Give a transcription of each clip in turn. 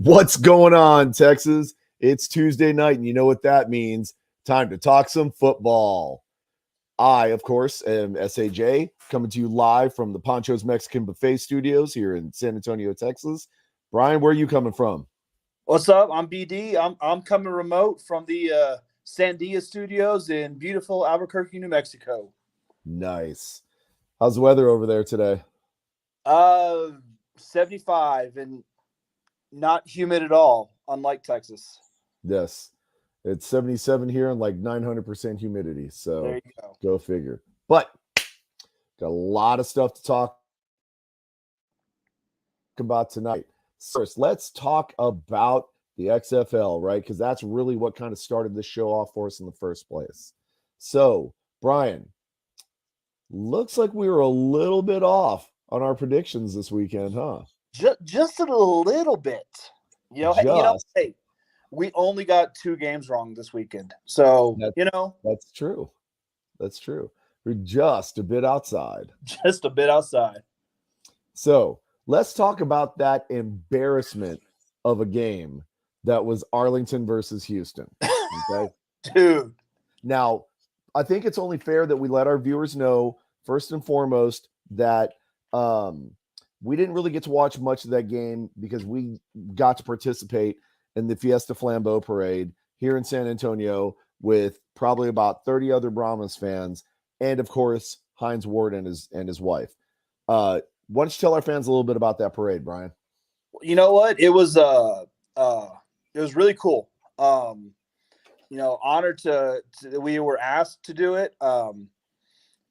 What's going on, Texas? It's Tuesday night, and you know what that means. Time to talk some football. I, of course, am SAJ, coming to you live from the Poncho's Mexican Buffet Studios here in San Antonio, Texas. Brian, where are you coming from? What's up? I'm BD. I'm coming remote from the Sandia Studios in beautiful Albuquerque, New Mexico. Nice. How's the weather over there today? 75 and not humid at all, unlike Texas. Yes. It's 77 here and like 900% humidity. So There you go. Go figure. But got a lot of stuff to talk about tonight. First, let's talk about the XFL, right? Because that's really what kind of started this show off for us in the first place. So, Brian, looks like we were a little bit off on our predictions this weekend, huh? Just a little bit. Hey, we only got 2 games wrong this weekend. So, That's true. That's true. We're just a bit outside. Just a bit outside. So, let's talk about that embarrassment of a game that was Arlington versus Houston. Okay, dude. Now, I think it's only fair that we let our viewers know, first and foremost, that we didn't really get to watch much of that game because we got to participate in the Fiesta Flambeau parade here in San Antonio with probably about 30 other Brahmas fans, and of course, Hines Ward and his wife. Why don't you tell our fans a little bit about that parade, Brian? You know what? It was really cool. Honored to we were asked to do it.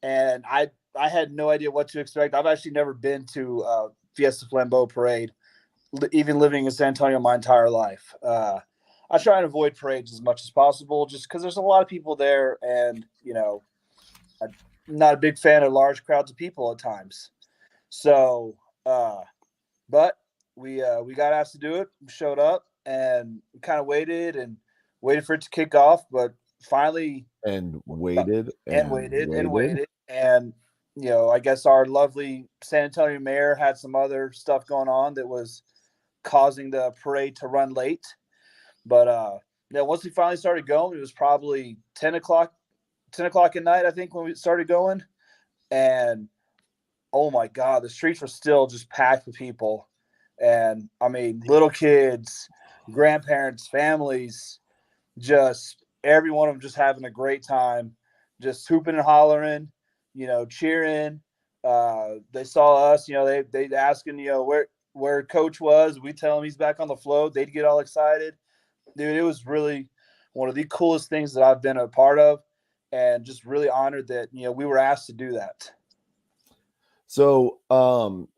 And I had no idea what to expect. I've actually never been to Fiesta Flambeau parade, even living in San Antonio my entire life. I try and avoid parades as much as possible just because there's a lot of people there, and I'm not a big fan of large crowds of people at times. So, but we got asked to do it. We showed up and kind of waited for it to kick off, but finally waited. And I guess our lovely San Antonio mayor had some other stuff going on that was causing the parade to run late. But once we finally started going, it was probably 10 o'clock at night, I think, when we started going. And oh my God, the streets were still just packed with people. And I mean, little kids, grandparents, families, just every one of them just having a great time, just hooping and hollering, cheering. They saw us, they asking, where coach was. We tell them he's back on the float. They'd get all excited. Dude, it was really one of the coolest things that I've been a part of, and just really honored that, we were asked to do that. So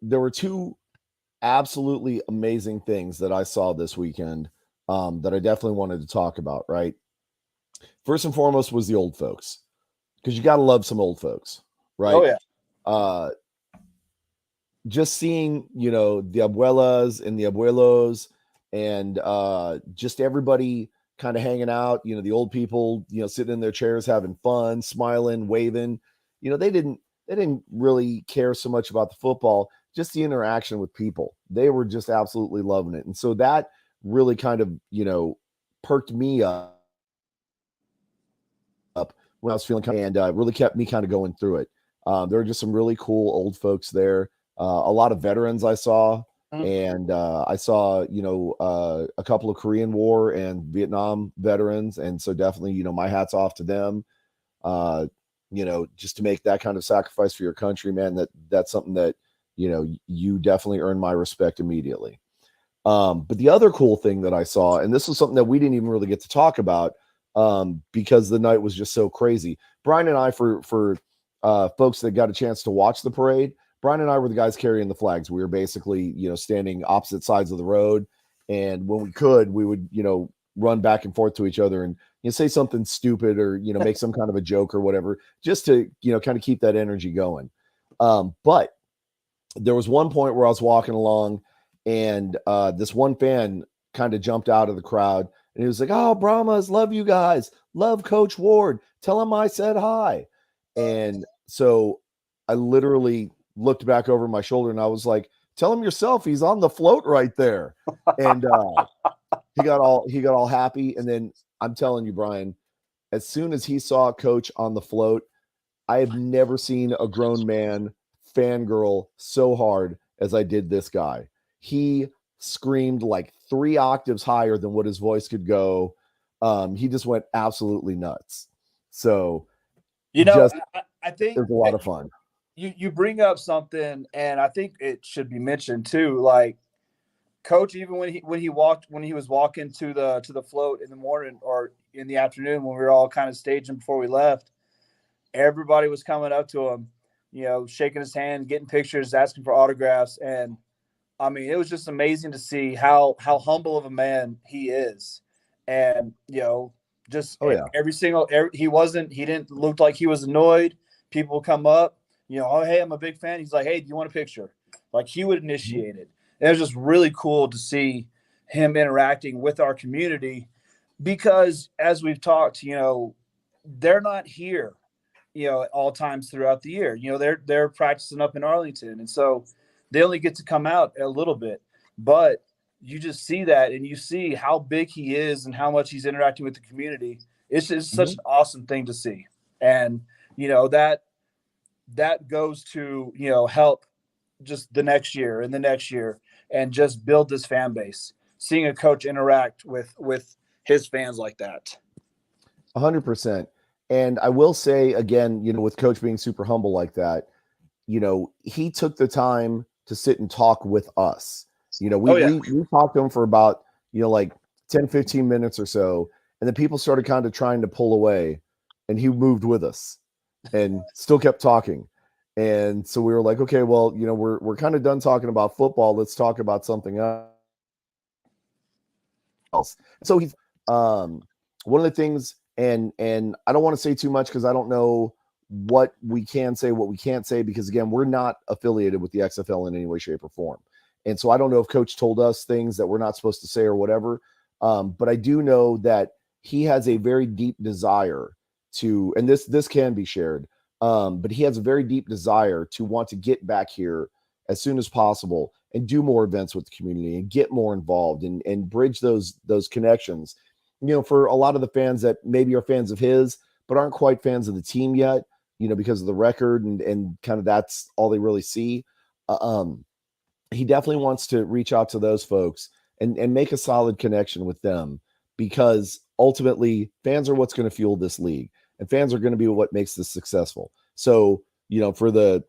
there were 2 absolutely amazing things that I saw this weekend that I definitely wanted to talk about, right? First and foremost was the old folks, because you got to love some old folks, right? Oh, yeah. Just seeing, the abuelas and the abuelos and just everybody kind of hanging out, the old people, sitting in their chairs, having fun, smiling, waving, they didn't really care so much about the football, just the interaction with people. They were just absolutely loving it. And so that really kind of, perked me up when I was feeling and really kept me kind of going through it. There were just some really cool old folks there. A lot of veterans I saw. And I saw, a couple of Korean War and Vietnam veterans. And so definitely, my hat's off to them. Just to make that kind of sacrifice for your country, man, that's something that, you definitely earn my respect immediately. But the other cool thing that I saw, and this was something that we didn't even really get to talk about because the night was just so crazy. Brian and I, for folks that got a chance to watch the parade, Brian and I were the guys carrying the flags. We were basically, standing opposite sides of the road. And when we could, we would, run back and forth to each other and say something stupid or, make some kind of a joke or whatever, just to, kind of keep that energy going. But there was one point where I was walking along and this one fan kind of jumped out of the crowd and he was like, "Oh, Brahmas, love you guys. Love Coach Ward. Tell him I said hi." And so I literally looked back over my shoulder and I was like, tell him yourself. He's on the float right there. And he got all happy. And then I'm telling you, Brian, as soon as he saw Coach on the float, I have never seen a grown man fangirl so hard as I did this guy. He screamed like 3 octaves higher than what his voice could go. He just went absolutely nuts. So, I think there's a lot of fun. You bring up something, and I think it should be mentioned too. Like Coach, even when he was walking to the float in the morning or in the afternoon when we were all kind of staging before we left, everybody was coming up to him, shaking his hand, getting pictures, asking for autographs, and I mean, it was just amazing to see how humble of a man he is, and he didn't look like he was annoyed. People come up, oh hey, I'm a big fan. He's like, hey, do you want a picture? Like he would initiate it. And it was just really cool to see him interacting with our community because as we've talked, they're not here, at all times throughout the year. They're practicing up in Arlington, and so they only get to come out a little bit. But you just see that, and you see how big he is and how much he's interacting with the community. It's just such an awesome thing to see, and that goes to help just the next year and the next year, and just build this fan base. Seeing a coach interact with his fans like that, 100%. And I will say again, with Coach being super humble like that, he took the time to sit and talk with us. We talked to him for about, like 10, 15 minutes or so. And then people started kind of trying to pull away, and he moved with us and still kept talking. And so we were like, okay, well, we're kind of done talking about football. Let's talk about something else. So he's one of the things, and I don't want to say too much because I don't know what we can say, what we can't say, because again, we're not affiliated with the XFL in any way, shape, or form. And so I don't know if Coach told us things that we're not supposed to say or whatever. But I do know that he has a very deep desire to, and this can be shared, but he has a very deep desire to want to get back here as soon as possible and do more events with the community and get more involved and bridge those connections, for a lot of the fans that maybe are fans of his, but aren't quite fans of the team yet, because of the record and kind of that's all they really see. He definitely wants to reach out to those folks and make a solid connection with them, because ultimately fans are what's going to fuel this league, and fans are going to be what makes this successful. So, for the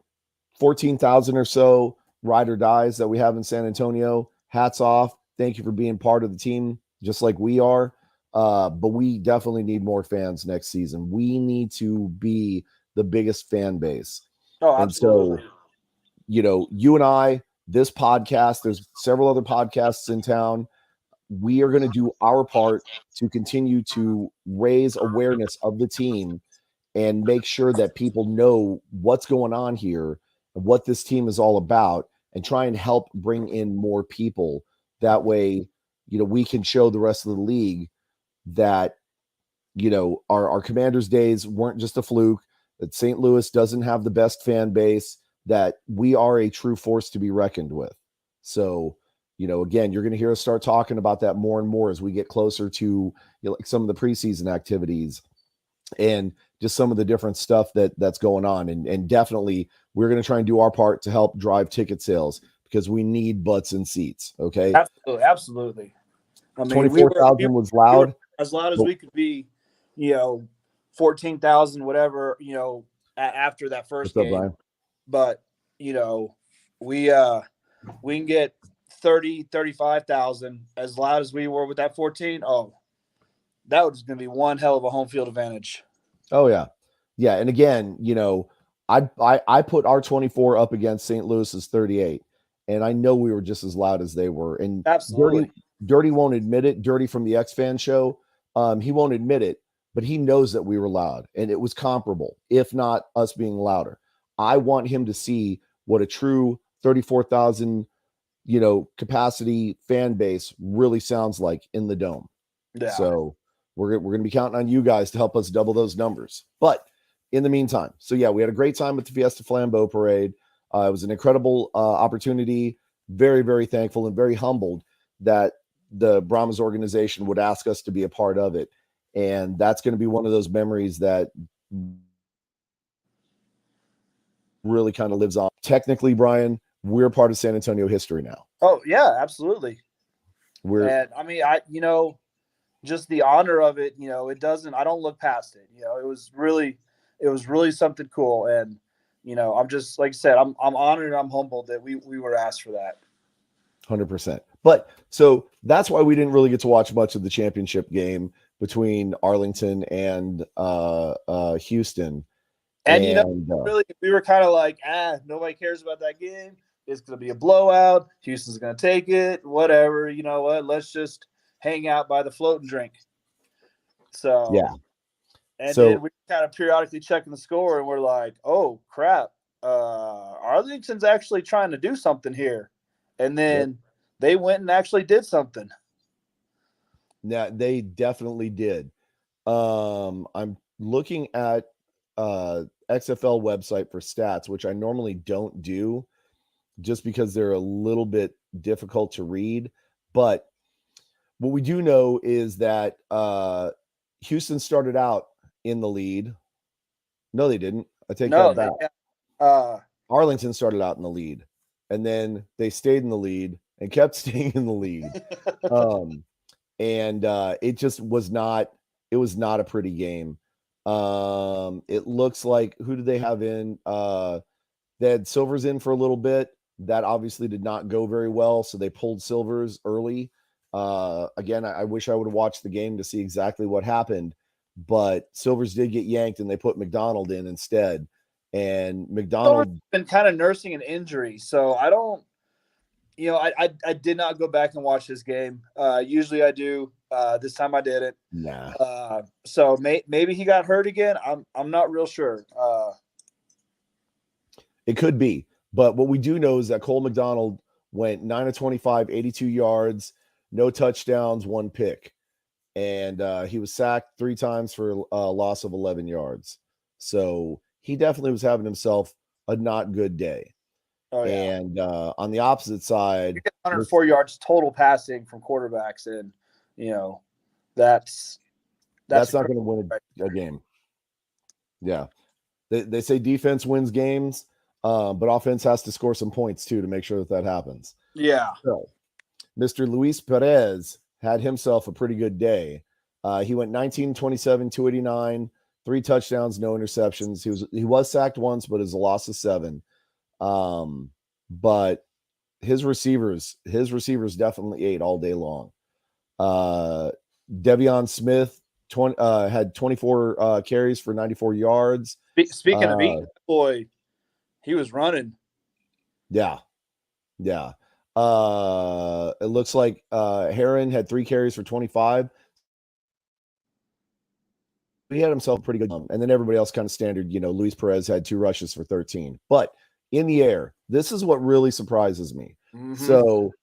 14,000 or so ride or dies that we have in San Antonio, hats off. Thank you for being part of the team, just like we are. But we definitely need more fans next season. We need to be the biggest fan base. Oh, absolutely. And so, you and I, this podcast, there's several other podcasts in town. We are going to do our part to continue to raise awareness of the team and make sure that people know what's going on here and what this team is all about, and try and help bring in more people. That way, we can show the rest of the league that, our Commanders days weren't just a fluke, that St. Louis doesn't have the best fan base, that we are a true force to be reckoned with. So, again, you're going to hear us start talking about that more and more as we get closer to like some of the preseason activities and just some of the different stuff that's going on. And definitely we're going to try and do our part to help drive ticket sales, because we need butts and seats. Okay. Absolutely. I mean, 24,000 was loud. We as loud as we could be, 14,000, whatever, after that first game. Brian? But, we can get 30, 35,000 as loud as we were with that 14. Oh, that was going to be one hell of a home field advantage. Oh yeah. Yeah. And again, I put our 24 up against St. Louis's 38, and I know we were just as loud as they were. And absolutely, Dirty won't admit it. Dirty from the X Fan show, he won't admit it, but he knows that we were loud, and it was comparable, if not us being louder. I want him to see what a true 34,000, capacity fan base really sounds like in the dome. Yeah. So we're going to be counting on you guys to help us double those numbers. But in the meantime, so yeah, we had a great time with the Fiesta Flambeau Parade. It was an incredible opportunity. very, very thankful and very humbled that the Brahmas organization would ask us to be a part of it. And that's going to be one of those memories that really kind of lives on. Technically, Brian, we're part of San Antonio history now. Oh yeah, absolutely. We're, I mean, just the honor of it, it doesn't, I don't look past it. It was really something cool. And, I'm just, like I said, I'm honored and I'm humbled that we were asked for that. 100%. But so that's why we didn't really get to watch much of the championship game between Arlington and Houston. And, really, we were kind of like, nobody cares about that game. It's going to be a blowout. Houston's going to take it, whatever. You know what? Let's just hang out by the float and drink. So, yeah. And then we kind of periodically checking the score, and we're like, oh, crap. Arlington's actually trying to do something here. And then they went and actually did something. Yeah, they definitely did. I'm looking at XFL website for stats, which I normally don't do just because they're a little bit difficult to read. But what we do know is that Houston started out in the lead. No, they didn't. I take that back. Arlington started out in the lead, and then they stayed in the lead and kept staying in the lead. And it just was not a pretty game. It looks like, who did they have in? They had Silvers in for a little bit. That obviously did not go very well, so they pulled Silvers early. Again, I wish I would have watched the game to see exactly what happened, but Silvers did get yanked, and they put McDonald in instead. And McDonald has been kind of nursing an injury, so I don't. I did not go back and watch this game. Usually I do. This time I didn't. Nah. So maybe he got hurt again. I'm not real sure. It could be. But what we do know is that Cole McDonald went 9 of 25, 82 yards, no touchdowns, 1 pick. And he was sacked 3 times for a loss of 11 yards. So he definitely was having himself a not good day. Oh, yeah. And on the opposite side, 104 yards total passing from quarterbacks, and that's not going to win a game. Yeah, they say defense wins games, but offense has to score some points too to make sure that happens. Yeah. So, Mr. Luis Perez had himself a pretty good day. He went 19, 27, 289, 3 touchdowns, no interceptions. He was sacked once, but it's a loss of 7. But his receivers definitely ate all day long. Devion Smith had 24 carries for 94 yards. Speaking of eating, boy, he was running. Yeah. It looks like Heron had 3 carries for 25. He had himself a pretty good, and then everybody else kind of standard. Luis Perez had 2 rushes for 13. But in the air, this is what really surprises me. Mm-hmm. So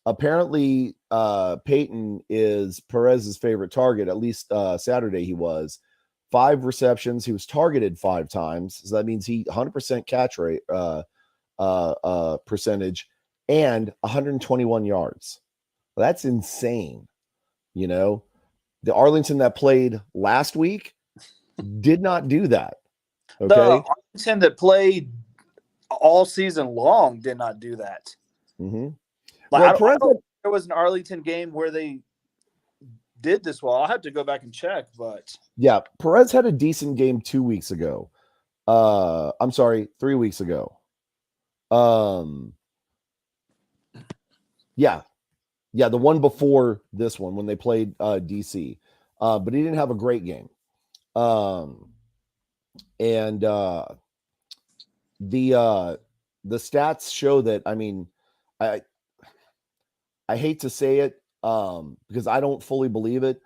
apparently Peyton is Perez's favorite target. At least Saturday he was. 5 receptions. He was targeted 5 times. So that means he 100% catch rate percentage and 121 yards. Well, that's insane. The Arlington that played last week did not do that. Okay. The Arlington that played all season long did not do that. Mm-hmm. Like, I don't know if there was an Arlington game where they did this well. I'll have to go back and check, but yeah, Perez had a decent game 2 weeks ago. I'm sorry, 3 weeks ago. Yeah, the one before this one when they played DC. But he didn't have a great game. And the stats show that, I mean, I hate to say it because I don't fully believe it,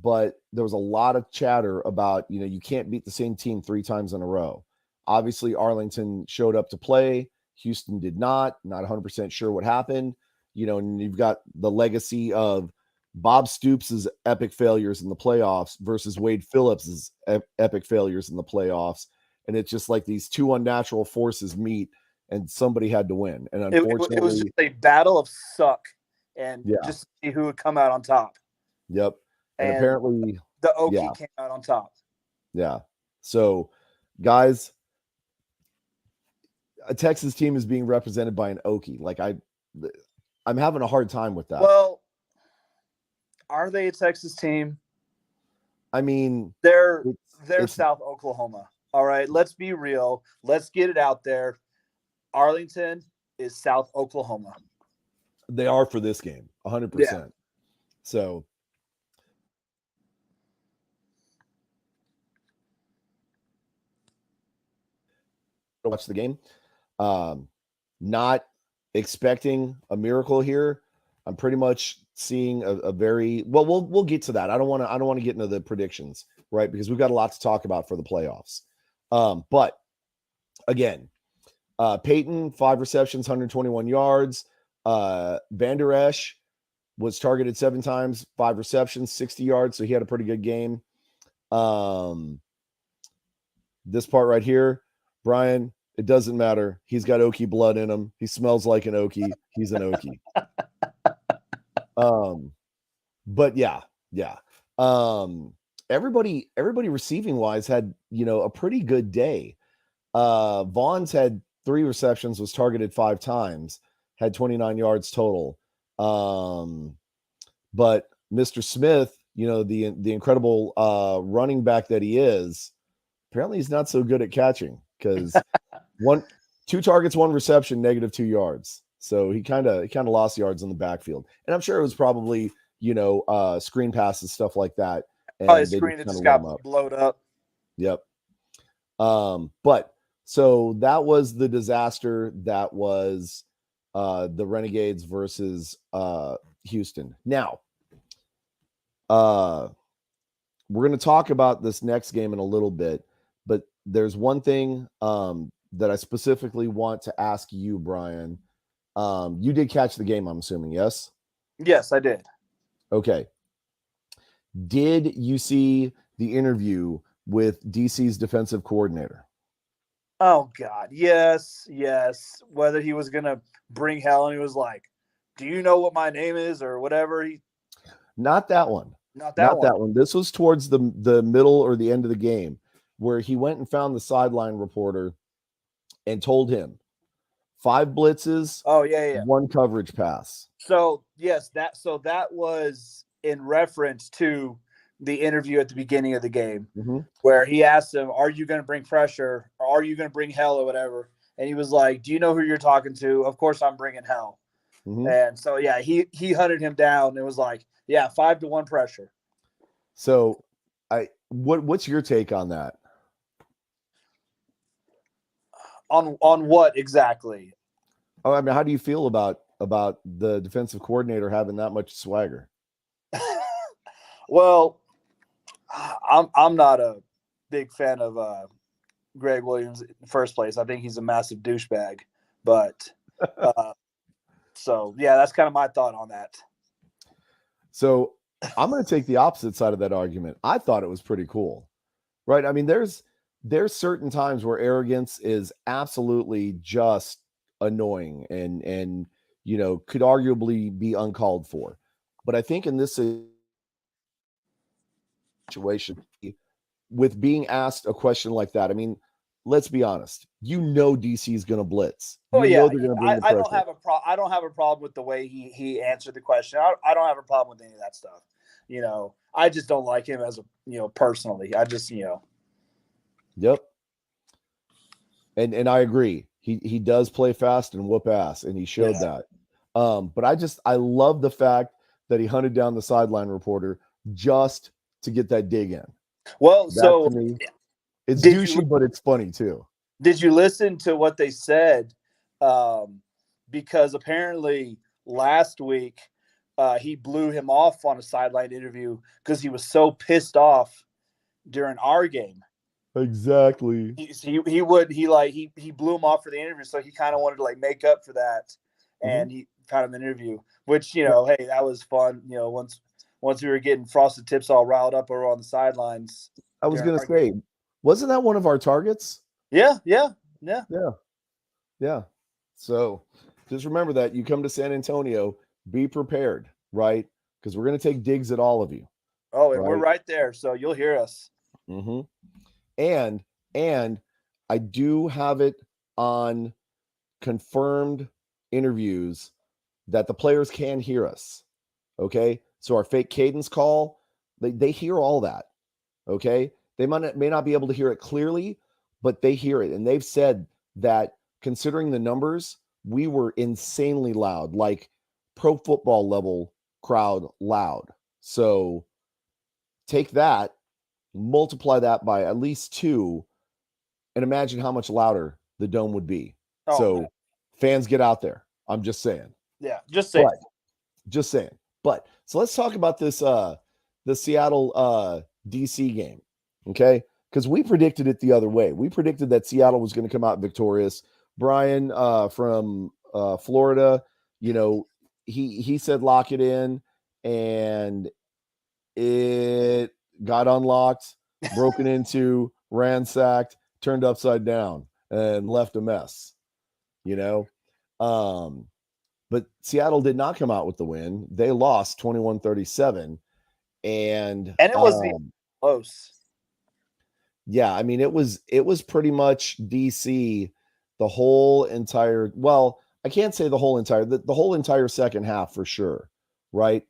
but there was a lot of chatter about, you can't beat the same team 3 times in a row. Obviously, Arlington showed up to play. Houston did not 100% sure what happened. And you've got the legacy of Bob Stoops' epic failures in the playoffs versus Wade Phillips' epic failures in the playoffs. And it's just like these 2 unnatural forces meet, and somebody had to win. And It unfortunately, was just a battle of suck and yeah, just see who would come out on top. yep. And apparently, the Okie came out on top. Yeah. So, guys, a Texas team is being represented by an Okie. Like I'm having a hard time with that. Well, are they a Texas team? I mean, they're South Oklahoma. All right, let's be real. Let's get it out there. Arlington is South Oklahoma. They are for this game, 100%. Yeah. So watch the game. Not expecting a miracle here. I'm pretty much seeing a very well. We'll get to that. I don't want to get into the predictions, right? Because we've got a lot to talk about for the playoffs. But again, Peyton 5 receptions, 121 yards. Van Der Esch was targeted 7 times, 5 receptions, 60 yards. So he had a pretty good game. This part right here, Brian, it doesn't matter. He's got Okie blood in him. He smells like an Okie. He's an Okie. But yeah. Everybody receiving wise had, a pretty good day. Vaughn's had 3 receptions, was targeted 5 times, had 29 yards total. But Mr. Smith, the incredible running back that he is, apparently he's not so good at catching, because 2 targets, 1 reception, -2 yards. So he kind of lost yards in the backfield. And I'm sure it was probably, screen passes, stuff like that. And probably a screen that just got blowed up. Yep. But so that was the disaster. That was the Renegades versus Houston. Now, we're going to talk about this next game in a little bit, but there's one thing that I specifically want to ask you, Brian. You did catch the game, I'm assuming, yes? Yes, I did. Okay. Did you see the interview with DC's defensive coordinator? Oh, God. Yes. Whether he was going to bring hell, and he was like, do you know what my name is, or whatever? Not that one. Not that one. This was towards the middle or the end of the game, where he went and found the sideline reporter and told him 5 blitzes. Oh, yeah. 1 coverage pass. So, yes, that was in reference to the interview at the beginning of the game, where he asked him, are you going to bring pressure, or are you going to bring hell, or whatever? And he was like, do you know who you're talking to? Of course I'm bringing hell. And so, yeah, he hunted him down and was like, yeah, 5-1 pressure. So what's your take on that? On what exactly? Oh, I mean, how do you feel about the defensive coordinator having that much swagger? Well, I'm not a big fan of Greg Williams in the first place. I think he's a massive douchebag. But so yeah, that's kind of my thought on that. So I'm going to take the opposite side of that argument. I thought it was pretty cool, right? I mean, there's certain times where arrogance is absolutely just annoying and could arguably be uncalled for. But I think in this situation, with being asked a question like that, I mean, let's be honest. DC is going to blitz. Oh yeah, they're going to bring the pressure. I don't have a problem with the way he answered the question. I don't have a problem with any of that stuff. I just don't like him as a personally. I just Yep. And I agree. He does play fast and whoop ass, and he showed that. But I love the fact that he hunted down the sideline reporter just to get that dig in. Well, that, so to me, it's douchey, but it's funny too. Did you listen to what they said? Because apparently last week he blew him off on a sideline interview because he was so pissed off during our game. Exactly. He blew him off for the interview, so he kind of wanted to make up for that, and he found him an interview, which hey, that was fun. Once we were getting Frosted Tips all riled up over on the sidelines. I was going to say, wasn't that one of our targets? Yeah. So just remember that you come to San Antonio, be prepared, right? Because we're going to take digs at all of you. Oh, and we're Right. right there, so you'll hear us. Mm-hmm. And I do have it on confirmed interviews that the players can hear us. Okay. So our fake cadence call, they hear all that. Okay. They may not be able to hear it clearly, but they hear it. And they've said that considering the numbers, we were insanely loud, like pro football level crowd loud. So take that, multiply that by at least 2, and imagine how much louder the dome would be. Oh, So man. fans, get out there. I'm just saying. Yeah, just saying. Just saying. But so let's talk about this the Seattle DC game. Okay? Because we predicted it the other way. We predicted that Seattle was going to come out victorious. Brian from Florida, he said lock it in, and it got unlocked, broken into, ransacked, turned upside down, and left a mess. But Seattle did not come out with the win. They lost 21-37. And it was close. Yeah, I mean, it was pretty much DC the whole entire, well, I can't say the whole entire second half for sure, right?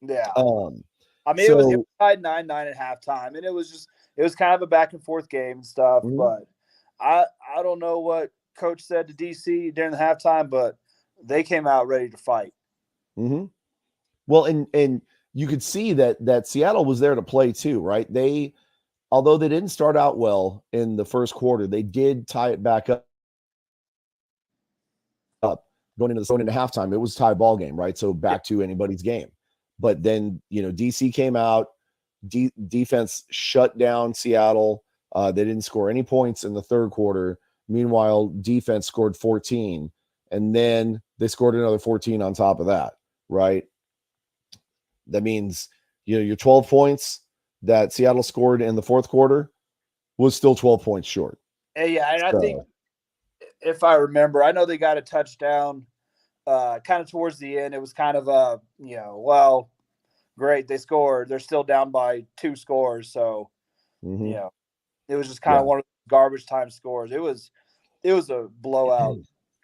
Yeah. I mean, it was tied 9-9 at halftime, and it was kind of a back and forth game and stuff. Mm-hmm. But I don't know what coach said to DC during the halftime, but they came out ready to fight. Mm-hmm. Well, and you could see that Seattle was there to play too, right? Although they didn't start out well in the first quarter, they did tie it back up. Going into halftime, it was a tie ball game, right? So back to anybody's game. But then, DC came out, defense shut down Seattle. They didn't score any points in the third quarter. Meanwhile, defense scored 14, and then they scored another 14 on top of that, right? That means, your 12 points that Seattle scored in the fourth quarter was still 12 points short. Yeah, and I think, if I remember, I know they got a touchdown kind of towards the end. It was kind of great, they scored. They're still down by 2 scores, so mm-hmm. It was just kind of one of the garbage time scores. It was a blowout,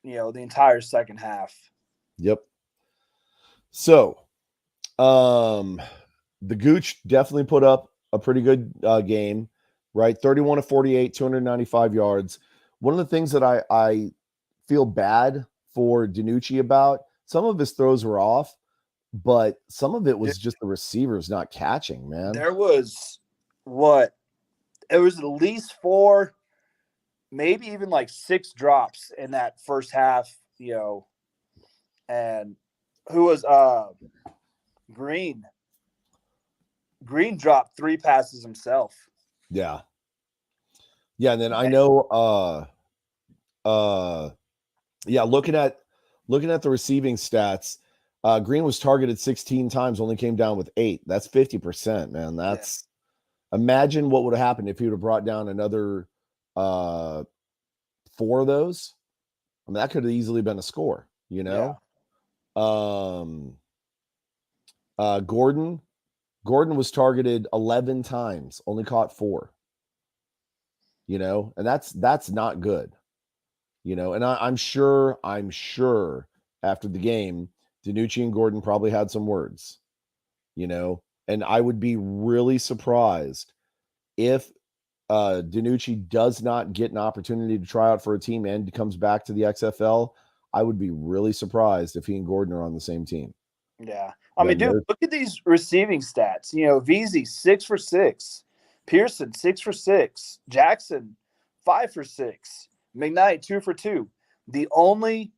the entire second half. Yep. So, the Gooch definitely put up a pretty good game, right? 31-48, 295 yards. One of the things that I feel bad for DiNucci about, some of his throws were off, but some of it was just the receivers not catching, man. There was it was at least 4, maybe even like 6 drops in that first half, and who was Green dropped 3 passes himself. Yeah. And then I know looking at the receiving stats, Green was targeted 16 times, only came down with 8. That's 50%, man. That's imagine what would have happened if he would have brought down another 4 of those. I mean, that could have easily been a score, Gordon was targeted 11 times, only caught 4. And that's not good. And I'm sure after the game, DiNucci and Gordon probably had some words, and I would be really surprised if DiNucci does not get an opportunity to try out for a team and comes back to the XFL. I would be really surprised if he and Gordon are on the same team. Yeah. I mean, dude, look at these receiving stats. Veazey, 6 for 6. Pearson, 6 for 6. Jackson, 5 for 6. McKnight, 2 for 2. The only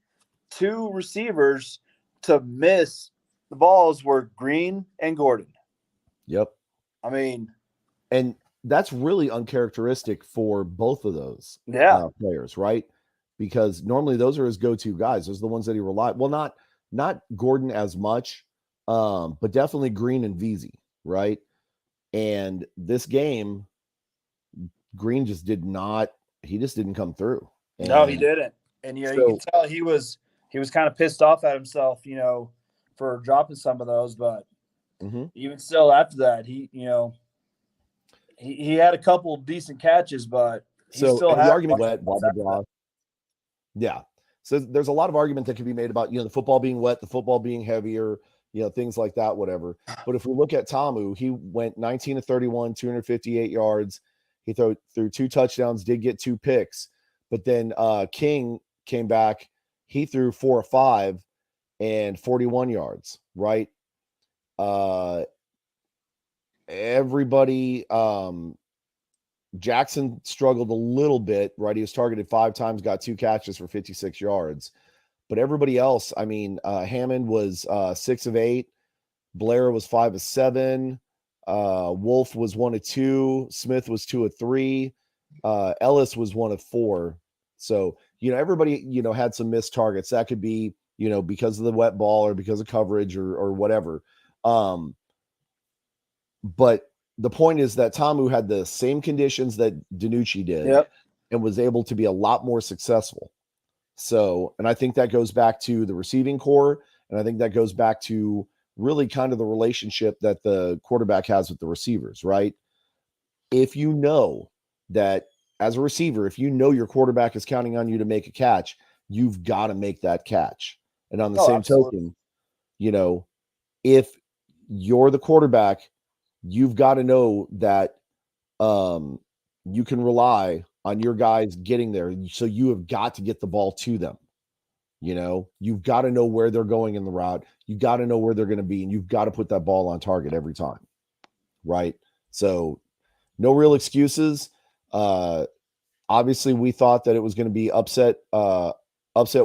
2 receivers to miss the balls were Green and Gordon. Yep. I mean, and that's really uncharacteristic for both of those players, right? Because normally those are his go-to guys. Those are the ones that he relied. Well, not Gordon as much, but definitely Green and Veazey, right? And this game, Green just didn't come through. No, he didn't. And you So can tell he was kind of pissed off at himself, for dropping some of those. But even still, after that, he had a couple decent catches, but he still the had argument wet, blah blah blah. Yeah. So there's a lot of argument that can be made about, the football being wet, the football being heavier, things like that, whatever. But if we look at Tamu, he went 19 to 31, 258 yards. He threw 2 touchdowns, did get 2 picks. But then King came back. He threw 4 or 5 and 41 yards, right? Everybody, Jackson struggled a little bit, right? He was targeted 5 times, got 2 catches for 56 yards. But everybody else, I mean, Hammond was 6 of 8. Blair was 5 of 7. Wolf was 1 of 2. Smith was 2 of 3. Ellis was 1 of 4. So, everybody, had some missed targets. That could be, because of the wet ball or because of coverage or whatever. But the point is that Tamu had the same conditions that Danucci did and was able to be a lot more successful. So, and I think that goes back to the receiving core. And I think that goes back to really kind of the relationship that the quarterback has with the receivers, right? If you know that as a receiver, if your quarterback is counting on you to make a catch, you've got to make that catch. And on the same token, if you're the quarterback, you've got to know that you can rely on your guys getting there. So you have got to get the ball to them. You've got to know where they're going in the route. You got to know where they're going to be, and you've got to put that ball on target every time. Right. So no real excuses. Obviously we thought that it was going to be upset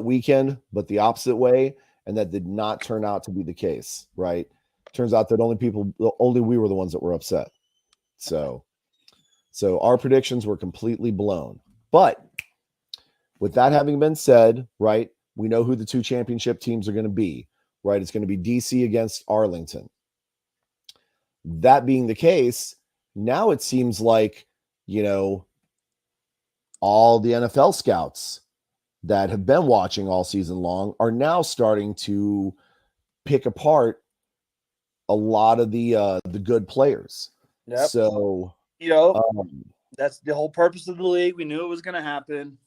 weekend, but the opposite way. And that did not turn out to be the case. Right. Turns out that only we were the ones that were upset. So our predictions were completely blown. But with that having been said, right, we know who the 2 championship teams are going to be, right? It's going to be DC against Arlington. That being the case, now it seems like, all the NFL scouts that have been watching all season long are now starting to pick apart a lot of the good players. Yep. So, that's the whole purpose of the league. We knew it was going to happen,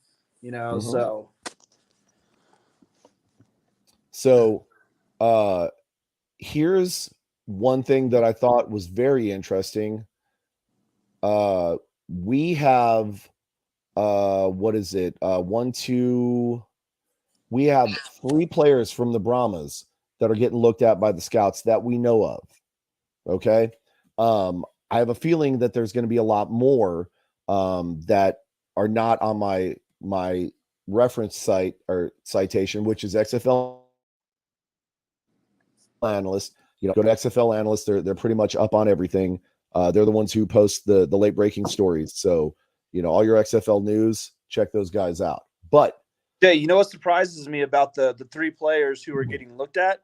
So, here's one thing that I thought was very interesting. We have, what is it? We have 3 players from the Brahmas that are getting looked at by the scouts that we know of. Okay. I have a feeling that there's going to be a lot more that are not on my reference site or citation, which is XFL Analyst. Go to XFL Analyst. They're pretty much up on everything. They're the ones who post the late breaking stories. So, all your XFL news, check those guys out. But Jay, you know what surprises me about the 3 players who are getting looked at?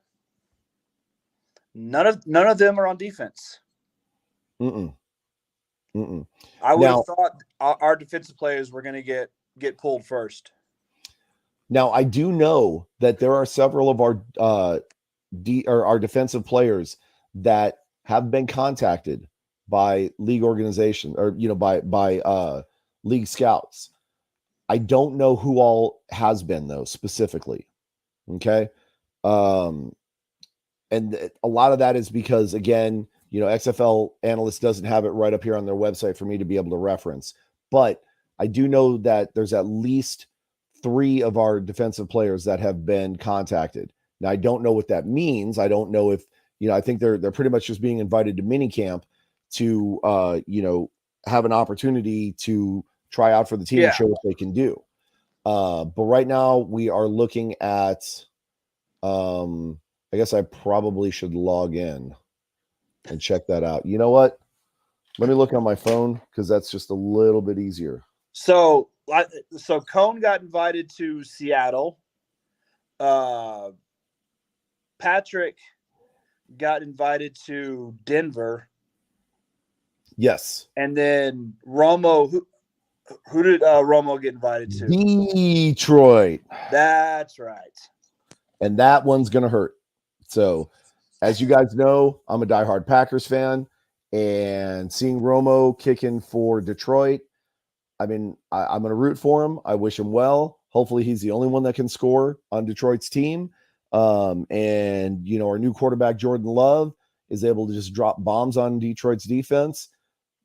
None of them are on defense. I would have thought our defensive players were going to get pulled first. Now, I do know that there are several of our defensive players that have been contacted by league organization or by league scouts. I don't know who all has been though specifically. Okay. And a lot of that is because, again, XFL Analyst doesn't have it right up here on their website for me to be able to reference. But I do know that there's at least 3 of our defensive players that have been contacted. Now, I don't know what that means. I don't know if, I think they're pretty much just being invited to minicamp to, have an opportunity to try out for the team and show what they can do. But right now we are looking at, I guess I probably should log in and check that out. You know what? Let me look on my phone because that's just a little bit easier. So Cone got invited to Seattle. Patrick got invited to Denver. Yes. And then Romo, Who did Romo get invited to? Detroit. That's right. And that one's going to hurt. So, as you guys know, I'm a diehard Packers fan, and seeing Romo kicking for Detroit, I mean, I'm going to root for him. I wish him well. Hopefully, he's the only one that can score on Detroit's team. And, you know, our new quarterback, Jordan Love, is able to just drop bombs on Detroit's defense.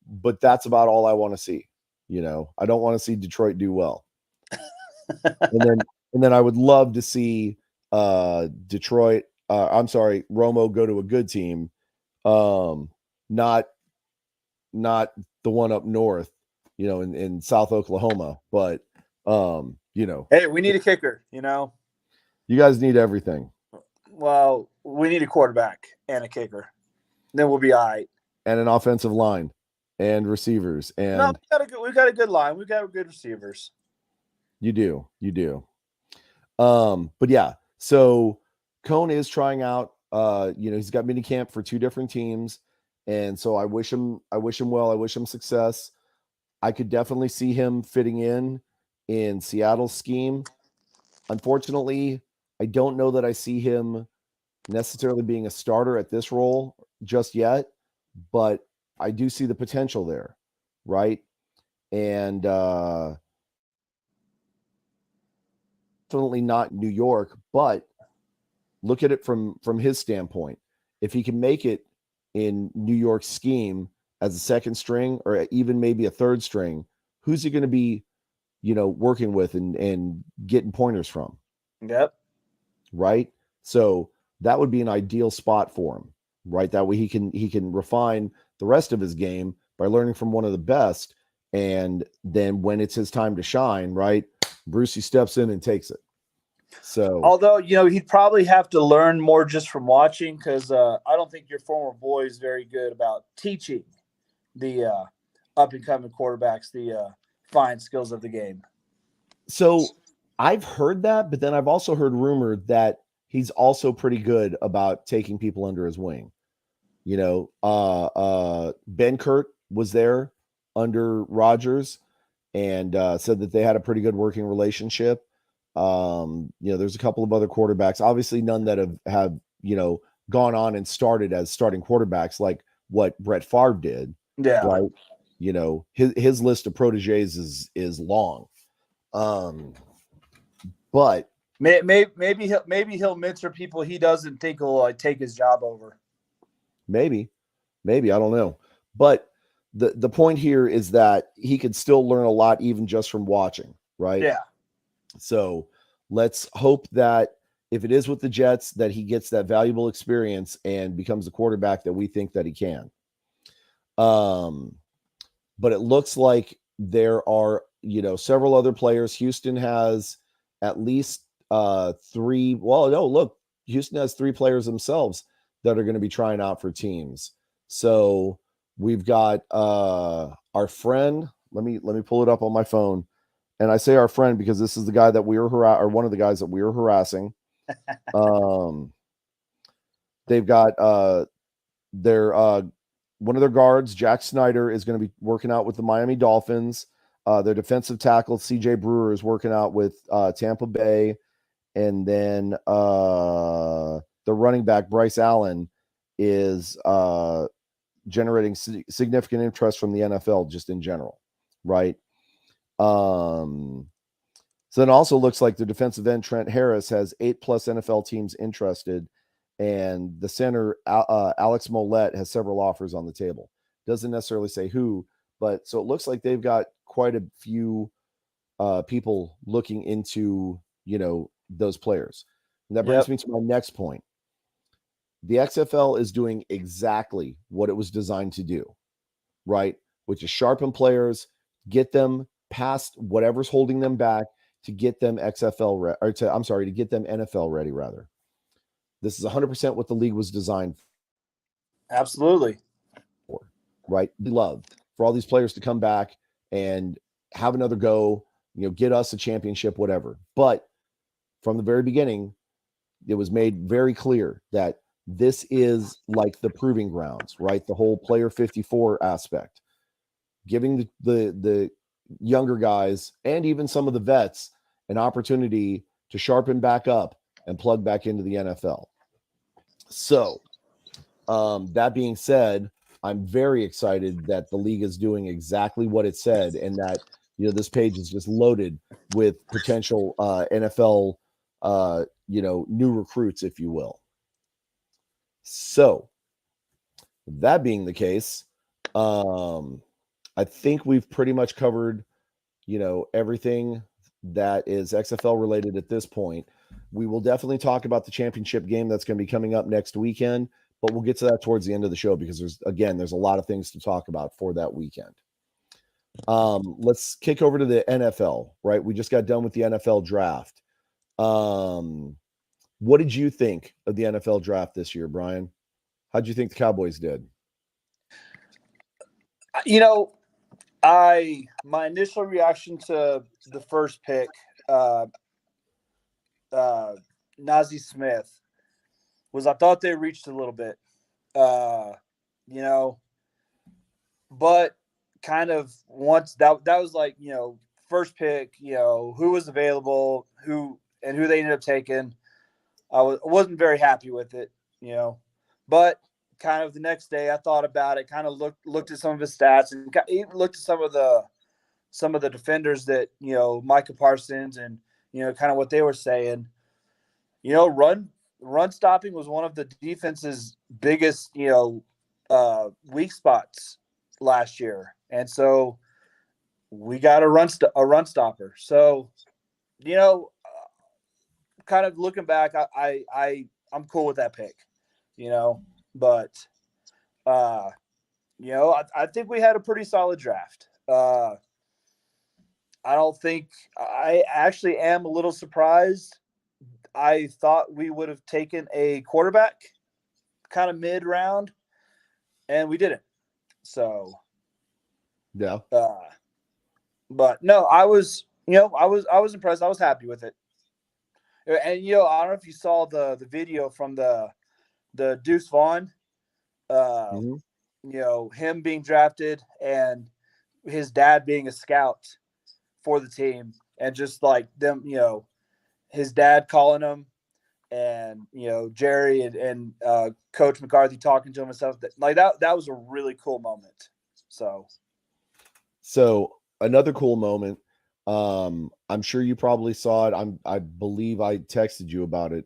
But that's about all I want to see. You know, I don't want to see Detroit do well. and then I would love to see Romo go to a good team. Not the one up north, you know, in South Oklahoma, but you know, hey, we need a kicker, you know. You guys need everything. Well, we need a quarterback and a kicker. Then we'll be all right. And an offensive line and receivers. And no, we got a good line. We got good receivers. You do. But yeah, so Cone is trying out. You know, he's got mini camp for 2 different teams. And so I wish him well. I wish him success. I could definitely see him fitting in Seattle's scheme. Unfortunately, I don't know that I see him necessarily being a starter at this role just yet, but I do see the potential there, right? And definitely not New York, but look at it from his standpoint. If he can make it in New York's scheme as a second string or even maybe a third string, who's he going to be, you know, working with and getting pointers from? Yep. Right. So that would be an ideal spot for him, right? That way he can refine the rest of his game by learning from one of the best. And then when it's his time to shine, right, Brucey steps in and takes it. So, although, you know, he'd probably have to learn more just from watching, because I don't think your former boy is very good about teaching the up and coming quarterbacks the fine skills of the game. So I've heard that, but then I've also heard rumor that he's also pretty good about taking people under his wing. You know, Ben Kurt was there under Rodgers and said that they had a pretty good working relationship. You know, there's a couple of other quarterbacks, obviously none that have, you know, gone on and started as starting quarterbacks like what Brett Favre did. Yeah. Right. You know, his list of proteges is long. But maybe he'll mentor people he doesn't think will take his job over. Maybe, I don't know. But the point here is that he could still learn a lot even just from watching, right? Yeah. So let's hope that if it is with the Jets, that he gets that valuable experience and becomes the quarterback that we think that he can. But it looks like there are, you know, several other players. Houston has at least 3. Well, no, look, Houston has 3 players themselves that are going to be trying out for teams. So we've got our friend. Let me pull it up on my phone. And I say our friend because this is the guy that we were one of the guys that we were harassing. They've got their one of their guards, Jack Snyder, is going to be working out with the Miami Dolphins. Their defensive tackle, CJ Brewer, is working out with Tampa Bay. And then the running back, Bryce Allen, is generating significant interest from the NFL just in general, right? So then it also looks like the defensive end, Trent Harris, has 8+ NFL teams interested. And the center, Alex Mollett, has several offers on the table. Doesn't necessarily say who, but so it looks like they've got quite a few people looking into, you know, those players. And that brings me to my next point. The XFL is doing exactly what it was designed to do, right? Which is sharpen players, get them past whatever's holding them back to get them to get them NFL ready, rather. This is 100% what the league was designed for. Absolutely. Right? Loved for all these players to come back and have another go, you know, get us a championship, whatever. But from the very beginning, it was made very clear that this is like the proving grounds, right? The whole player 54 aspect, giving the younger guys and even some of the vets an opportunity to sharpen back up and plug back into the NFL. So, that being said, I'm very excited that the league is doing exactly what it said, and that this page is just loaded with potential NFL new recruits, if you will. So, that being the case, I think we've pretty much covered everything that is XFL related at this point. We will definitely talk about the championship game that's going to be coming up next weekend, but we'll get to that towards the end of the show because there's a lot of things to talk about for that weekend. Let's kick over to the NFL, right? We just got done with the NFL draft. What did you think of the NFL draft this year, Brian? How'd you think the Cowboys did? My initial reaction to the first pick, Nazi Smith, was I thought they reached a little bit, but kind of once that was like, first pick, who was available, who they ended up taking. I wasn't very happy with it, but kind of the next day I thought about it, kind of looked at some of his stats and even looked at some of the defenders that, Micah Parsons and, kind of what they were saying. Run stopping was one of the defense's biggest, weak spots last year. And so we got a run stopper. So, kind of looking back, I'm cool with that pick, but, I think we had a pretty solid draft. I actually am a little surprised. I thought we would have taken a quarterback kind of mid round, and we didn't. So, yeah. But no, I was impressed. I was happy with it. And I don't know if you saw the video from the Deuce Vaughn, him being drafted and his dad being a scout for the team, and just like them, his dad calling him, and Jerry and Coach McCarthy talking to him and stuff. That was a really cool moment. So another cool moment. I'm sure you probably saw it. I believe I texted you about it.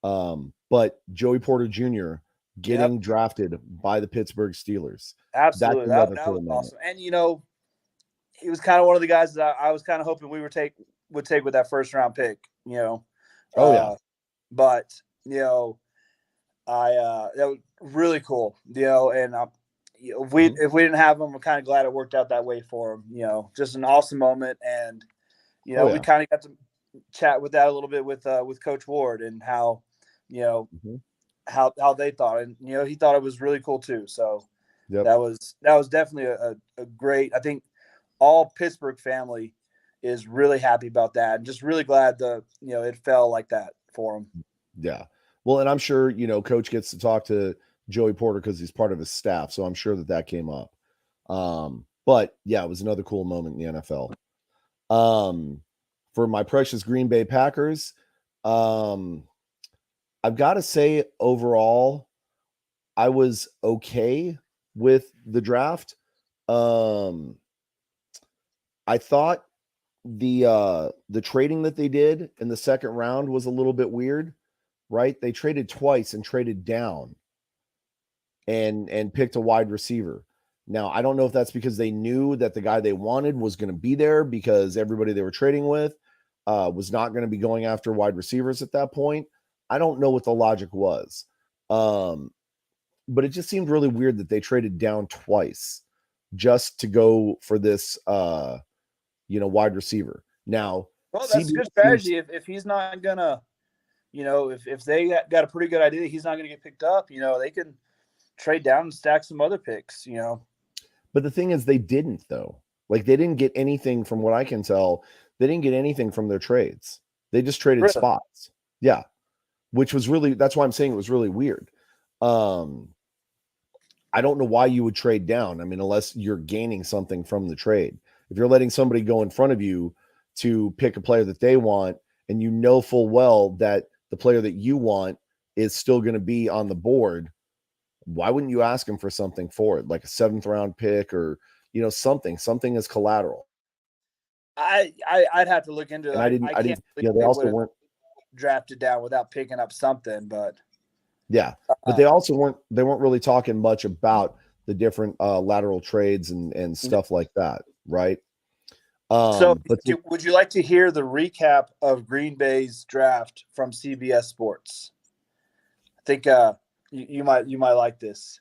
But Joey Porter Jr. getting drafted by the Pittsburgh Steelers. Absolutely. That was moment. Awesome. And he was kind of one of the guys that I was kind of hoping we would take with that first round pick, but that was really cool, and if we didn't have him, I'm kind of glad it worked out that way for him. Just an awesome moment. And we kind of got to chat with that a little bit with Coach Ward and how how they thought, and he thought it was really cool too. So that was definitely a great. I think all Pittsburgh family is really happy about that, and just really glad it fell like that for him. Yeah. Well, and I'm sure, Coach gets to talk to Joey Porter because he's part of his staff. So I'm sure that came up. But yeah, it was another cool moment in the NFL. For my precious Green Bay Packers, I've got to say overall, I was okay with the draft. I thought the trading that they did in the second round was a little bit weird, right? They traded twice and traded down and picked a wide receiver. Now, I don't know if that's because they knew that the guy they wanted was going to be there because everybody they were trading with was not going to be going after wide receivers at that point. I don't know what the logic was. But it just seemed really weird that they traded down twice just to go for this wide receiver. Now, well, that's good strategy. If he's not gonna, if they got a pretty good idea that he's not gonna get picked up, they can trade down and stack some other picks. But the thing is, they didn't though. Like they didn't get anything from what I can tell. They didn't get anything from their trades. They just traded spots. Yeah, which was really. That's why I'm saying it was really weird. I don't know why you would trade down. I mean, unless you're gaining something from the trade. if you're letting somebody go in front of you to pick a player that they want, and you know full well that the player that you want is still going to be on the board, why wouldn't you ask him for something for it, like a 7th round pick or, something as collateral? I'd have to look into it. And I didn't. They also weren't drafted down without picking up something, but but they weren't really talking much about the different lateral trades and stuff like that, right? Would you like to hear the recap of Green Bay's draft from CBS Sports? I think you might like this.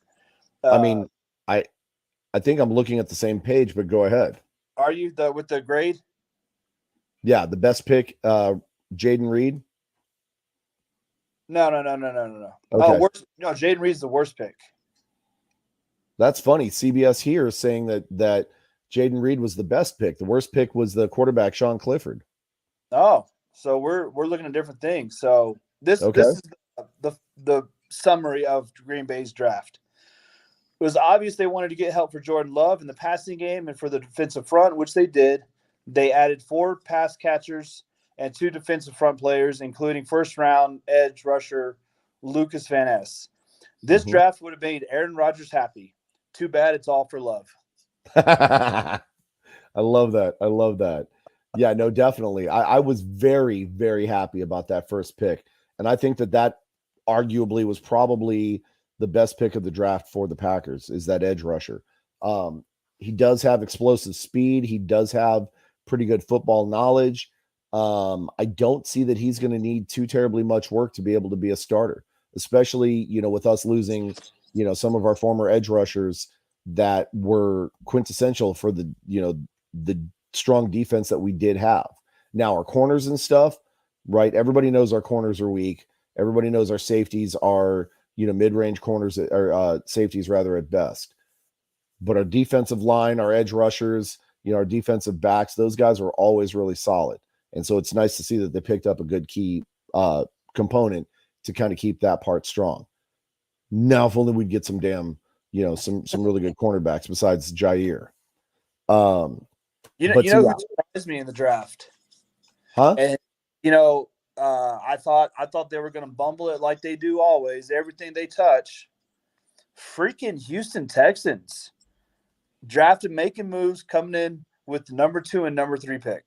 I think I'm looking at the same page, but go ahead. Are you with the grade? Yeah, the best pick, Jaden Reed. No. Okay. Oh, Jaden Reed's the worst pick. That's funny. CBS here is saying that Jaden Reed was the best pick. The worst pick was the quarterback, Sean Clifford. Oh, so we're looking at different things. So this is the summary of Green Bay's draft. It was obvious they wanted to get help for Jordan Love in the passing game and for the defensive front, which they did. They added 4 pass catchers and 2 defensive front players, including first-round edge rusher Lucas Van Ness. This draft would have made Aaron Rodgers happy. Too bad it's all for Love. I love that. Yeah, no, definitely. I was very, very happy about that first pick. And I think that arguably was probably the best pick of the draft for the Packers, is that edge rusher. He does have explosive speed. He does have pretty good football knowledge. I don't see that he's going to need too terribly much work to be able to be a starter, especially, with us losing, some of our former edge rushers that were quintessential for the strong defense that we did have. Now our corners and stuff, right? Everybody knows our corners are weak. Everybody knows our safeties are, mid-range corners or safeties rather at best. But our defensive line, our edge rushers, our defensive backs, those guys were always really solid. And so it's nice to see that they picked up a good key component to kind of keep that part strong. Now, if only we'd get some damn, some really good cornerbacks besides Jair. Who surprised me in the draft? Huh? And I thought they were going to bumble it like they do always. Everything they touch. Freaking Houston Texans drafted, making moves, coming in with the number 2 and number 3 pick.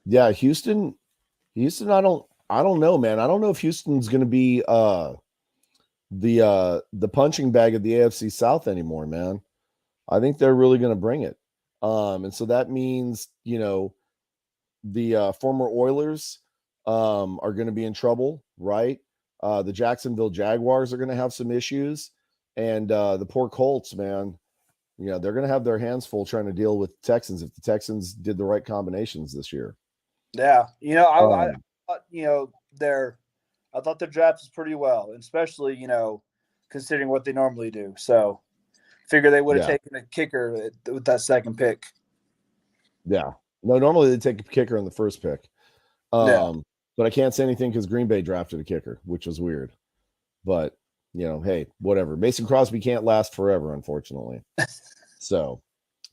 Yeah, Houston. I don't know, man. I don't know if Houston's going to be the punching bag of the AFC South anymore, man. I think they're really going to bring it. And so that means, the former Oilers are going to be in trouble, right? The Jacksonville Jaguars are going to have some issues, and the poor Colts, man, they're going to have their hands full trying to deal with Texans if the Texans did the right combinations this year. Yeah, I thought their draft was pretty well, especially considering what they normally do. So, figure they would have taken a kicker with that second pick. Yeah. No, normally they take a kicker on the first pick. But I can't say anything because Green Bay drafted a kicker, which was weird. But, hey, whatever. Mason Crosby can't last forever, unfortunately. So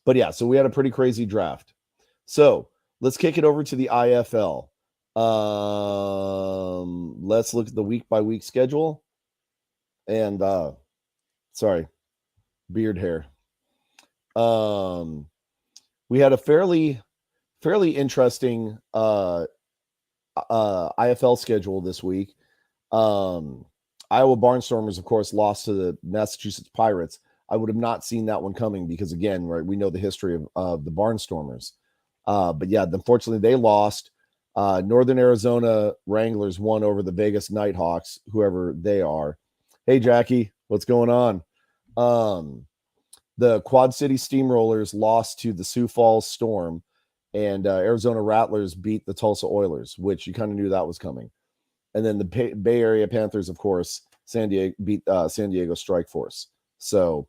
we had a pretty crazy draft. So let's kick it over to the IFL. Let's look at the week-by-week schedule. And, sorry, beard hair. We had a fairly interesting IFL schedule this week. Iowa Barnstormers, of course, lost to the Massachusetts Pirates. I would have not seen that one coming because, again, right, we know the history of the Barnstormers. But yeah, unfortunately, they lost. Northern Arizona Wranglers won over the Vegas Nighthawks, whoever they are. Hey, Jackie, what's going on? The Quad City Steamrollers lost to the Sioux Falls Storm, and Arizona Rattlers beat the Tulsa Oilers, which you kind of knew that was coming. And then the Bay Area Panthers, of course, beat San Diego Strike Force. So,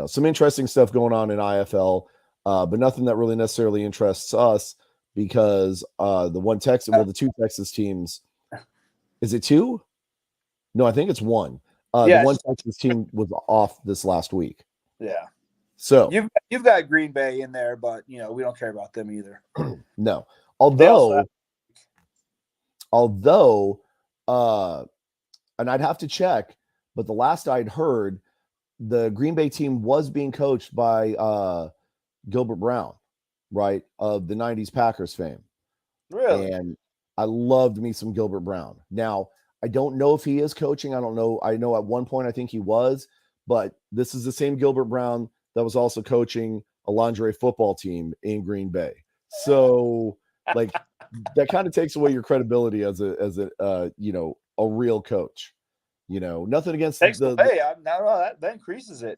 some interesting stuff going on in IFL, but nothing that really necessarily interests us because the 2 Texas teams, is it 2? No, I think it's 1. The one Texas team was off this last week. Yeah. So you've got Green Bay in there, but we don't care about them either. No. Although, And I'd have to check, but the last I'd heard, the Green Bay team was being coached by Gilbert Brown, right, of the 90s Packers fame. really? And I loved me some Gilbert Brown. Now, I don't know if he is coaching. I don't know. I know at one point I think he was, but this is the same Gilbert Brown that was also coaching a lingerie football team in Green Bay. So, like, that kind of takes away your credibility as a real coach. Nothing against Takes away. That increases it.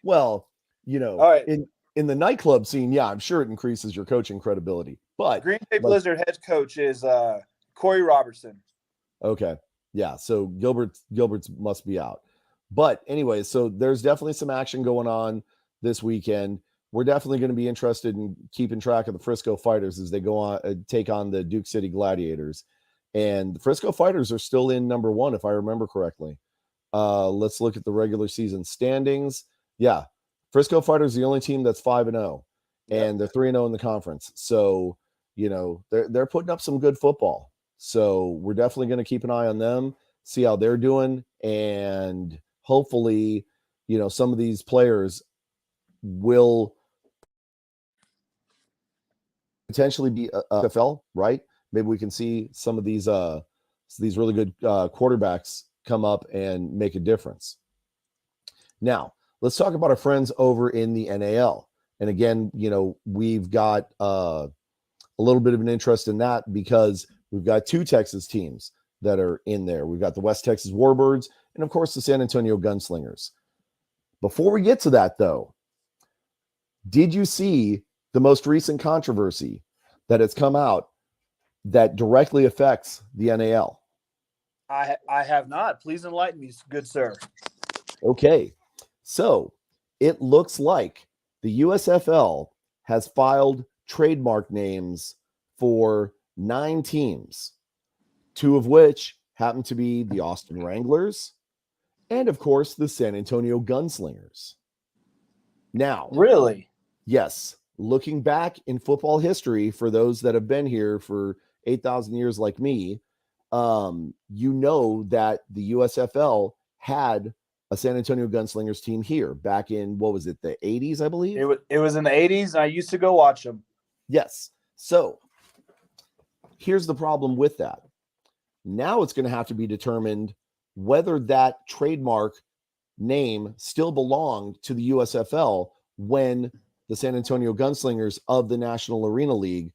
Well, All right. in the nightclub scene, yeah, I'm sure it increases your coaching credibility. But Green Bay Blizzard head coach is Corey Robertson. Okay. Yeah. So Gilbert's must be out. But anyway, so there's definitely some action going on this weekend. We're definitely going to be interested in keeping track of the Frisco Fighters as they go on take on the Duke City Gladiators. And the Frisco Fighters are still in number 1, if I remember correctly. Let's look at the regular season standings. Yeah. Frisco Fighters are the only team that's 5-0, and they're 3-0 in the conference. So, they're putting up some good football. So we're definitely going to keep an eye on them, see how they're doing, and hopefully, some of these players will potentially be XFL, right? Maybe we can see some of these really good quarterbacks come up and make a difference. Now, let's talk about our friends over in the NAL. And again, we've got a little bit of an interest in that because we've got 2 Texas teams that are in there. We've got the West Texas Warbirds and, of course, the San Antonio Gunslingers. Before we get to that, though, did you see the most recent controversy that has come out that directly affects the NAL? I have not. Please enlighten me, good sir. Okay. So it looks like the USFL has filed trademark names for 9 teams, 2 of which happen to be the Austin Wranglers and, of course, the San Antonio Gunslingers. Now, really? Yes, looking back in football history, for those that have been here for 8,000 years like me, that the USFL had a San Antonio Gunslingers team here back in, what was it, the 80s, I believe? It was in the 80s. I used to go watch them. Yes. So here's the problem with that. Now it's going to have to be determined whether that trademark name still belonged to the USFL when the San Antonio Gunslingers of the National Arena League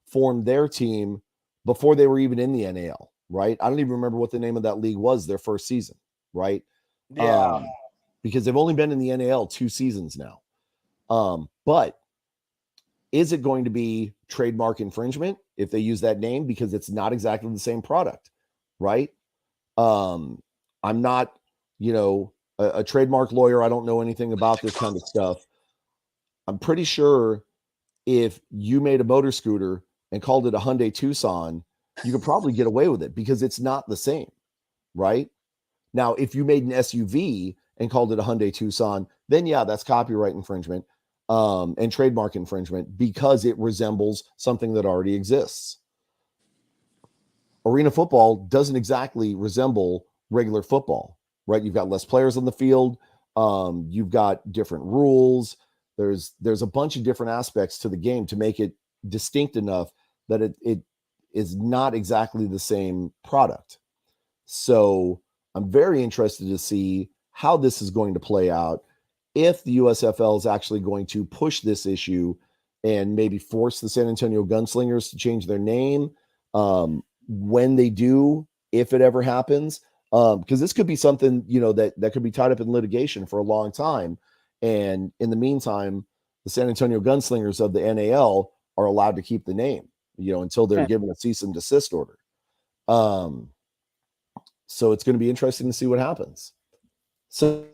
formed their team before they were even in the NAL, right? I don't even remember what the name of that league was their first season, right? Yeah. Because they've only been in the NAL 2 seasons now. But is it going to be trademark infringement if they use that name? Because it's not exactly the same product, right? I'm not, a trademark lawyer. I don't know anything about this kind of stuff. I'm pretty sure if you made a motor scooter and called it a Hyundai Tucson, you could probably get away with it because it's not the same, right? Now, if you made an SUV and called it a Hyundai Tucson, then yeah, that's copyright infringement and trademark infringement because it resembles something that already exists. Arena football doesn't exactly resemble regular football, right? You've got less players on the field. You've got different rules. There's a bunch of different aspects to the game to make it distinct enough that it is not exactly the same product. So I'm very interested to see how this is going to play out, if the USFL is actually going to push this issue and maybe force the San Antonio Gunslingers to change their name. When they do, if it ever happens, because this could be something, that could be tied up in litigation for a long time. And in the meantime, the San Antonio Gunslingers of the NAL are allowed to keep the name, until they're given a cease and desist order. So it's going to be interesting to see what happens. So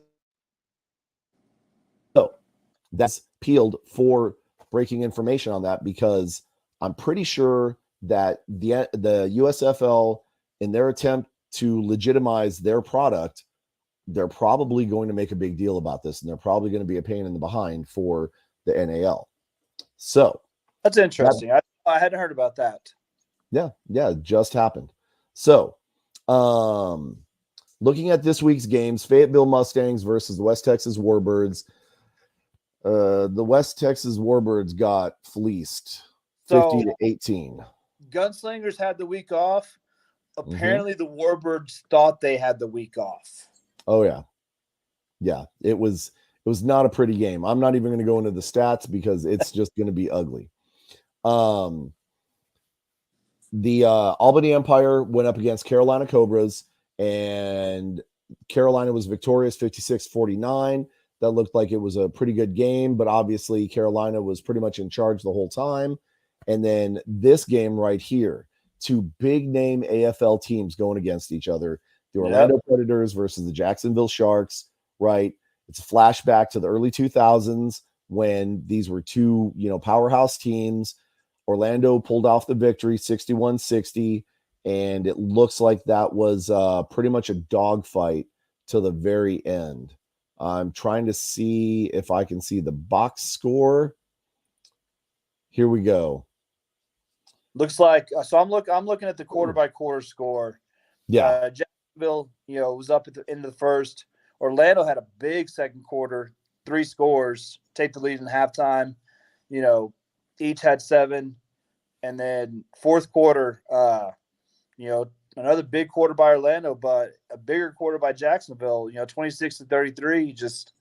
that's peeled for breaking information on that, because I'm pretty sure that the USFL, in their attempt to legitimize their product, they're probably going to make a big deal about this, and they're probably going to be a pain in the behind for the NAL. So that's interesting. I hadn't heard about that. Yeah, it just happened. So, looking at this week's games, Fayetteville Mustangs versus the West Texas Warbirds. The West Texas Warbirds got fleeced 50-18. Gunslingers had the week off. Apparently, the Warbirds thought they had the week off. Oh yeah. It was not a pretty game. I'm not even going to go into the stats because it's just going to be ugly. The Albany Empire went up against Carolina Cobras, and Carolina was victorious 56-49. That looked like it was a pretty good game, but obviously Carolina was pretty much in charge the whole time. And then this game right here, two big name AFL teams going against each other. The Orlando Predators versus the Jacksonville Sharks, right? It's a flashback to the early 2000s when these were two, powerhouse teams. Orlando pulled off the victory 61-60, and it looks like that was pretty much a dogfight to the very end. I'm trying to see if I can see the box score. Here we go. Looks like so. I'm looking at the quarter by quarter score. Yeah, Jacksonville, was up at the end of the first. Orlando had a big second quarter, 3 scores, take the lead in halftime. Each had 7, and then fourth quarter, another big quarter by Orlando, but a bigger quarter by Jacksonville. 26-33, just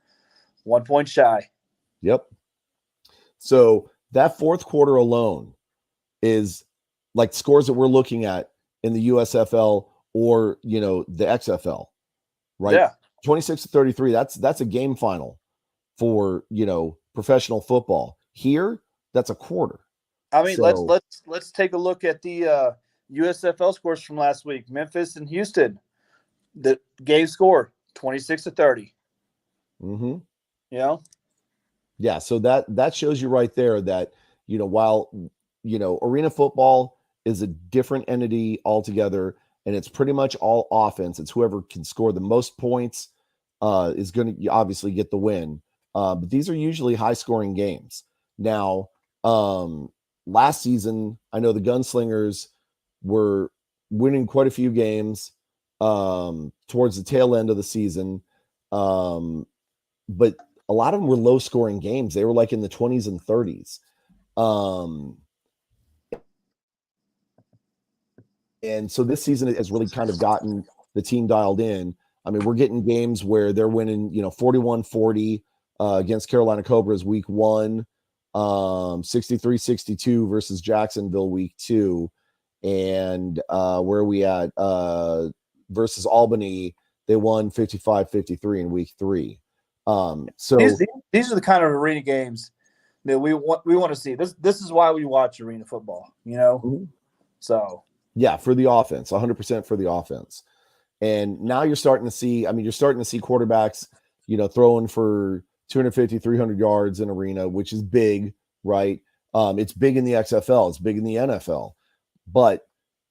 1 point shy. Yep. So that fourth quarter alone is like scores that we're looking at in the USFL or the XFL, right? Yeah. 26-33. That's a game final for professional football. Here, that's a quarter. I mean, let's take a look at the USFL scores from last week. Memphis and Houston. The game score 26-30. Mm-hmm. Yeah. So that shows you right there that while arena football is a different entity altogether, and it's pretty much all offense. It's whoever can score the most points is going to obviously get the win. But these are usually high scoring games. Now, last season, I know the Gunslingers were winning quite a few games towards the tail end of the season. But a lot of them were low scoring games. They were like in the 20s and 30s. And so this season has really kind of gotten the team dialed in. I mean, we're getting games where they're winning, 41-40 against Carolina Cobras week 1, 63-62 versus Jacksonville week 2. And where are we at? Versus Albany, they won 55-53 in week 3. So these are the kind of arena games that we want to see. This is why we watch arena football, Mm-hmm. So yeah, for the offense, 100% for the offense. And now you're starting to see quarterbacks, throwing for 250, 300 yards in arena, which is big, right? It's big in the XFL, it's big in the NFL, but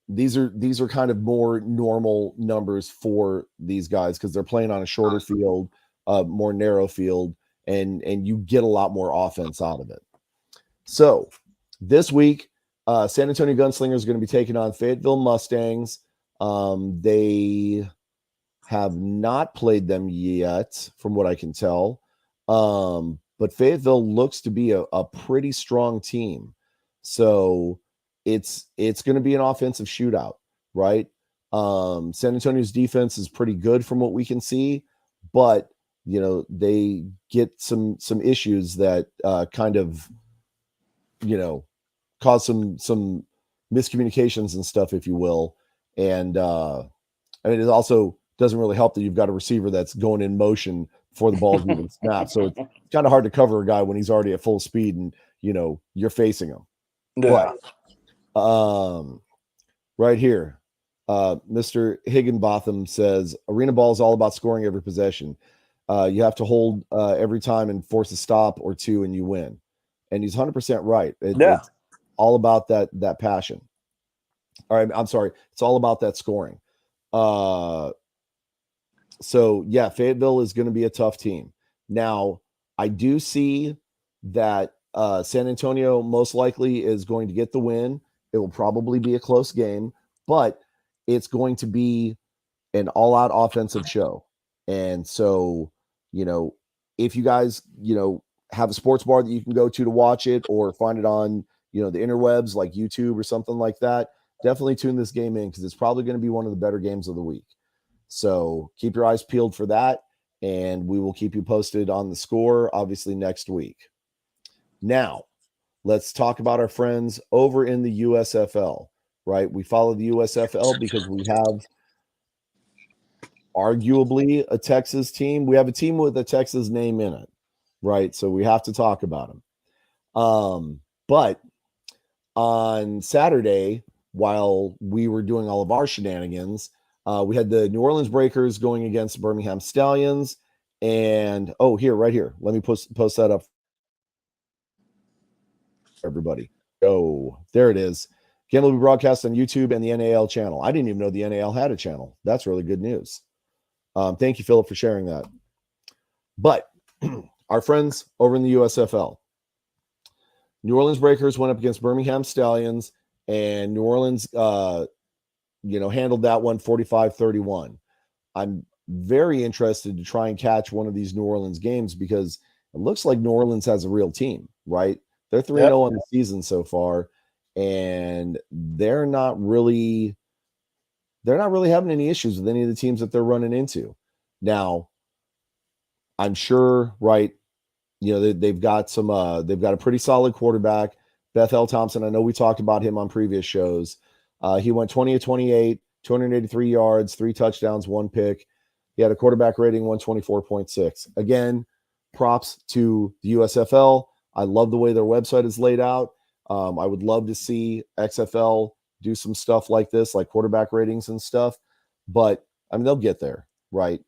these are kind of more normal numbers for these guys because they're playing on a shorter field, more narrow field, and you get a lot more offense out of it. So this week, San Antonio Gunslingers is going to be taking on Fayetteville Mustangs. They have not played them yet, from what I can tell. But Fayetteville looks to be a pretty strong team. So it's going to be an offensive shootout, right? San Antonio's defense is pretty good from what we can see, but they get some issues that kind of cause some miscommunications and stuff, if you will. And it also doesn't really help that you've got a receiver that's going in motion before the ball's even snapped. So it's kind of hard to cover a guy when he's already at full speed and you're facing him. yeah. But right here, Mr. Higginbotham says arena ball is all about scoring every possession. You have to hold every time and force a stop or two and you win. And he's 100% right. It's all about that passion. All right, I'm sorry. It's all about that scoring. So yeah, Fayetteville is going to be a tough team. Now, I do see that San Antonio most likely is going to get the win. It will probably be a close game, but it's going to be an all-out offensive show. And so, if you guys, have a sports bar that you can go to watch it, or find it on, the interwebs like YouTube or something like that, definitely tune this game in, because it's probably going to be one of the better games of the week. So keep your eyes peeled for that, and we will keep you posted on the score, obviously, next week. Now, let's talk about our friends over in the USFL, right? We follow the USFL because we have arguably a Texas team. We have a team with a Texas name in it, right? So we have to talk about them. But on Saturday, while we were doing all of our shenanigans, we had the New Orleans Breakers going against Birmingham Stallions. And right here. Let me post that up for everybody. There it is. Game will be broadcast on YouTube and the NAL channel. I didn't even know the NAL had a channel. That's really good news. Thank you, Philip, for sharing that. But our friends over in the USFL, New Orleans Breakers went up against Birmingham Stallions, and New Orleans, handled that one 45-31. I'm very interested to try and catch one of these New Orleans games, because it looks like New Orleans has a real team, right? They're 3-0 on the season so far, and they're not really having any issues with any of the teams that they're running into. Now, I'm sure, right, they've got a pretty solid quarterback, Bethel Thompson. I know we talked about him on previous shows. He went 20 of 28, 283 yards, 3 touchdowns, 1 pick. He had a quarterback rating 124.6. Again, props to the USFL. I love the way their website is laid out. I would love to see XFL do some stuff like this, like quarterback ratings and stuff. But they'll get there, right?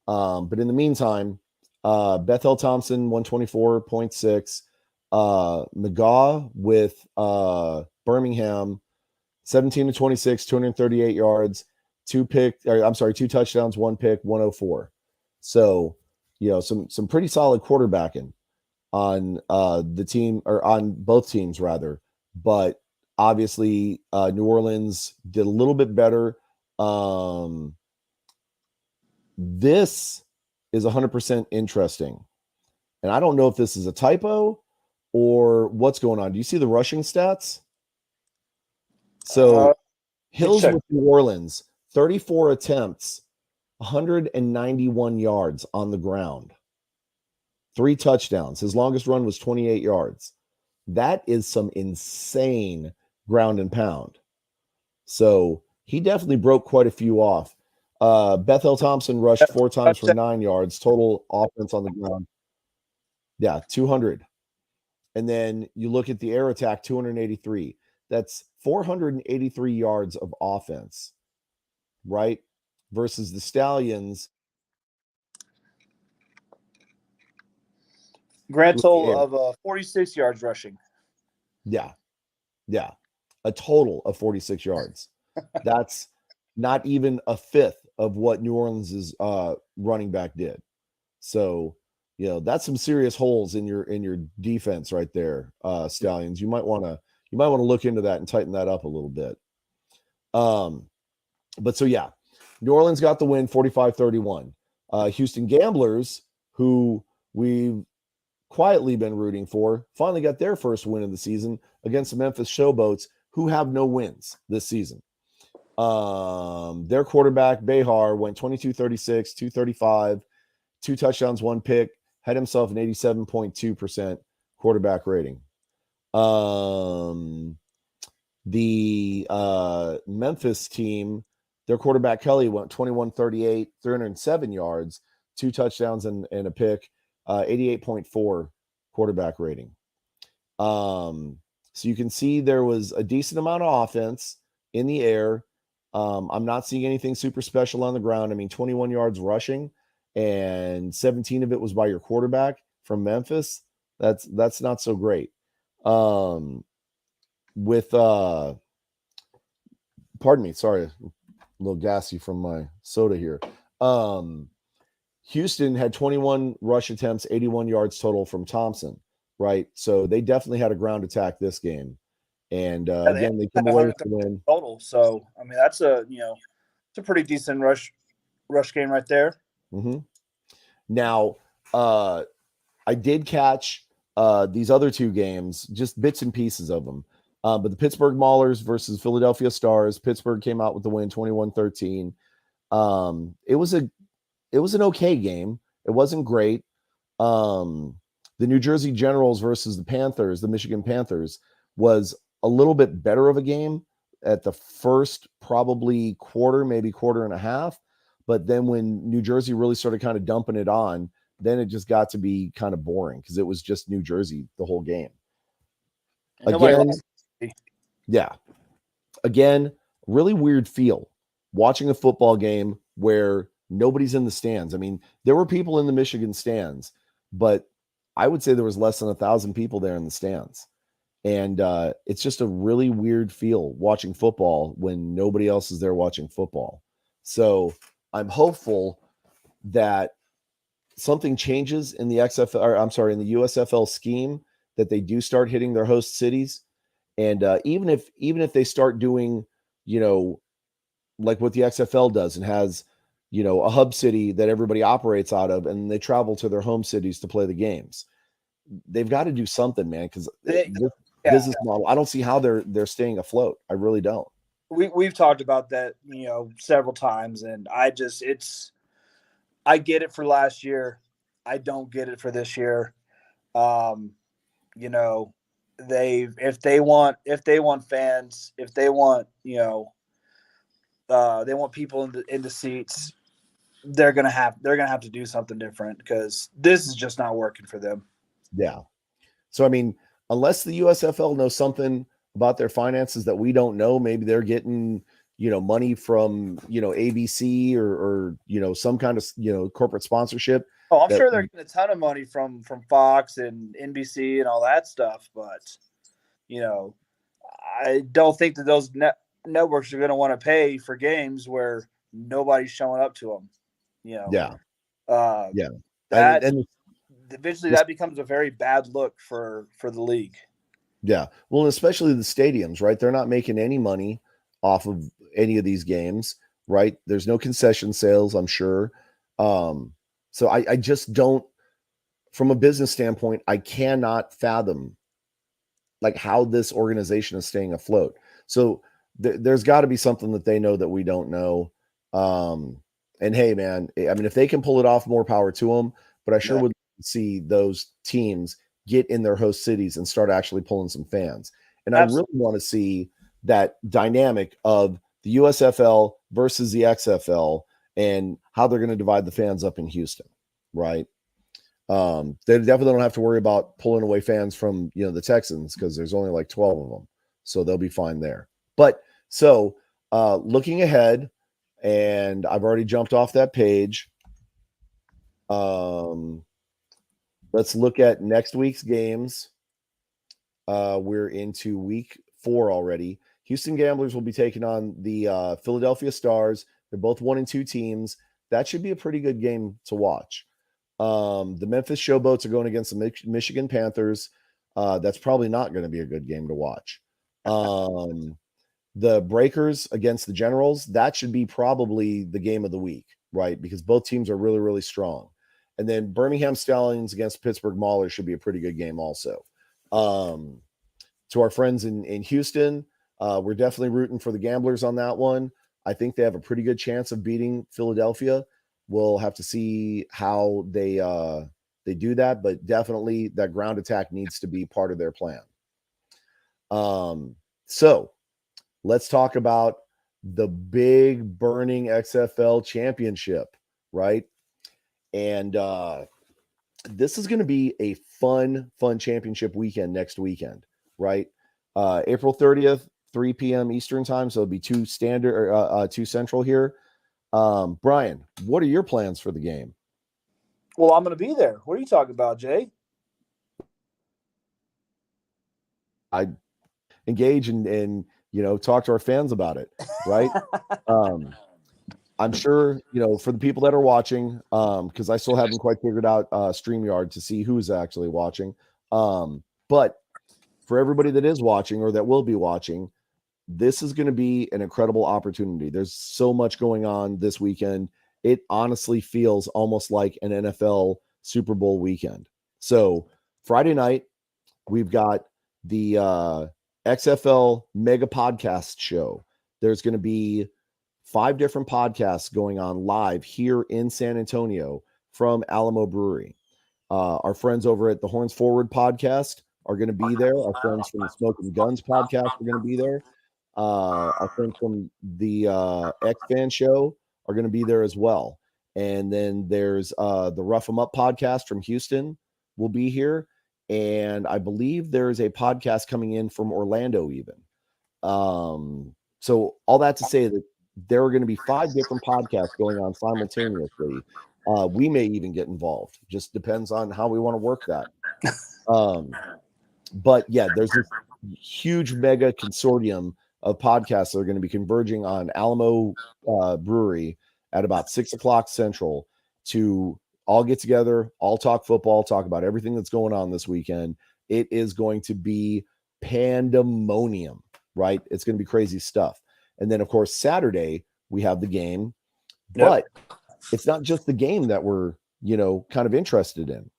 But in the meantime, Bethel Thompson 124.6. McGaw with Birmingham 17 to 26, 238 yards, 2 touchdowns, 1 pick, 104. So, some pretty solid quarterbacking on the team, or on both teams rather. But obviously, New Orleans did a little bit better. This is 100% interesting. And I don't know if this is a typo or what's going on. Do you see the rushing stats? So Hills with New Orleans, 34 attempts, 191 yards on the ground, 3 touchdowns. His longest run was 28 yards. That is some insane ground and pound. So he definitely broke quite a few off. Bethel Thompson rushed 4 times for 9 yards, total offense on the ground. Yeah, 200. And then you look at the air attack, 283. That's 483 yards of offense, right? Versus the Stallions. Grand total of 46 yards rushing. Yeah. A total of 46 yards. That's not even a fifth of what New Orleans' running back did. So, that's some serious holes in your defense right there, Stallions. You might want to look into that and tighten that up a little bit. But so yeah, New Orleans got the win 45-31. Houston Gamblers, who we've quietly been rooting for, finally got their first win of the season against the Memphis Showboats, who have no wins this season. Their quarterback, Behar, went 22-36, 235, 2 touchdowns, 1 pick, had himself an 87.2% quarterback rating. The Memphis team, their quarterback Kelly went 21-38, 307 yards, 2 touchdowns and a pick, 88.4 quarterback rating. So you can see there was a decent amount of offense in the air. I'm not seeing anything super special on the ground. 21 yards rushing, and 17 of it was by your quarterback from Memphis. That's not so great. Pardon me, sorry, a little gassy from my soda here. Houston had 21 rush attempts, 81 yards total from Thompson, right? So they definitely had a ground attack this game. And again, they come away with the win. Total. So, I mean, that's it's a pretty decent rush game right there. Mm-hmm. Now, I did catch these other two games, just bits and pieces of them. But the Pittsburgh Maulers versus Philadelphia Stars, Pittsburgh came out with the win 21-13. It was an okay game. It wasn't great. The New Jersey Generals versus the Panthers, the Michigan Panthers, was a little bit better of a game at the first probably quarter, maybe quarter and a half. But then when New Jersey really started kind of dumping it on, then it just got to be kind of boring because it was just New Jersey the whole game. Again, yeah. Again, really weird feel watching a football game where nobody's in the stands. I mean, there were people in the Michigan stands, but I would say there was less than 1,000 people there in the stands. And it's just a really weird feel watching football when nobody else is there watching football. So I'm hopeful that something changes in the XFL, or I'm sorry, in the USFL scheme, that they do start hitting their host cities. And even if they start doing, like what the XFL does and has, a hub city that everybody operates out of, and they travel to their home cities to play the games, they've got to do something, man, because business model, I don't see how they're staying afloat. I really don't. We've talked about that, several times, and I get it for last year. I don't get it for this year. If they want fans, if they want, they want people in the seats, they're gonna have to do something different because this is just not working for them. Yeah. So I mean, unless the USFL knows something about their finances that we don't know, maybe they're getting money from ABC or some kind of corporate sponsorship. Oh, I'm sure they're getting a ton of money from Fox and NBC and all that stuff, but I don't think that those networks are going to want to pay for games where nobody's showing up to them. Yeah. That and eventually that becomes a very bad look for the league. Yeah. Well, especially the stadiums, right? They're not making any money off of any of these games, right? There's no concession sales, I'm sure. So I just don't, from a business standpoint, I cannot fathom like how this organization is staying afloat. So there's got to be something that they know that we don't know. And hey, man, I mean, if they can pull it off, more power to them. But I sure would see those teams get in their host cities and start actually pulling some fans. And Absolutely. I really want to see that dynamic of the USFL versus the XFL and how they're going to divide the fans up in Houston, right? They definitely don't have to worry about pulling away fans from, the Texans because there's only like 12 of them. So they'll be fine there. But so looking ahead, and I've already jumped off that page. Let's look at next week's games. We're into week 4 already. Houston Gamblers will be taking on the Philadelphia Stars. They're both 1-2 teams. That should be a pretty good game to watch. The Memphis Showboats are going against the Michigan Panthers. That's probably not going to be a good game to watch. The Breakers against the Generals, that should be probably the game of the week, right? Because both teams are really, really strong. And then Birmingham Stallions against Pittsburgh Maulers should be a pretty good game also. To our friends in Houston, we're definitely rooting for the Gamblers on that one. I think they have a pretty good chance of beating Philadelphia. We'll have to see how they do that, but definitely that ground attack needs to be part of their plan. So let's talk about the big burning XFL Championship, right? And this is going to be a fun championship weekend next weekend, right? April 30th, 3 p.m. Eastern time, so it'll be 2 standard or 2 central here. Brian, what are your plans for the game? Well, I'm going to be there. What are you talking about, Jay? I engage and talk to our fans about it, right? I'm sure, for the people that are watching, because I still haven't quite figured out StreamYard to see who's actually watching. But for everybody that is watching or that will be watching, this is going to be an incredible opportunity. There's so much going on this weekend. It honestly feels almost like an NFL Super Bowl weekend. So Friday night, we've got the XFL Mega Podcast Show. There's going to be 5 different podcasts going on live here in San Antonio from Alamo Brewery. Our friends over at the Horns Forward podcast are going to be there. Our friends from the Smoking Guns podcast are going to be there. Our friends from the X-Fan show are going to be there as well. And then there's the Rough 'em Up podcast from Houston will be here. And I believe there's a podcast coming in from Orlando even. So all that to say that there are going to be 5 different podcasts going on simultaneously. We may even get involved. Just depends on how we want to work that. But yeah, there's this huge mega consortium of podcasts that are going to be converging on Alamo Brewery at about 6:00 Central to all get together, all talk football, talk about everything that's going on this weekend. It is going to be pandemonium, right? It's going to be crazy stuff. And then, of course, Saturday, we have the game. But it's not just the game that we're, kind of interested in.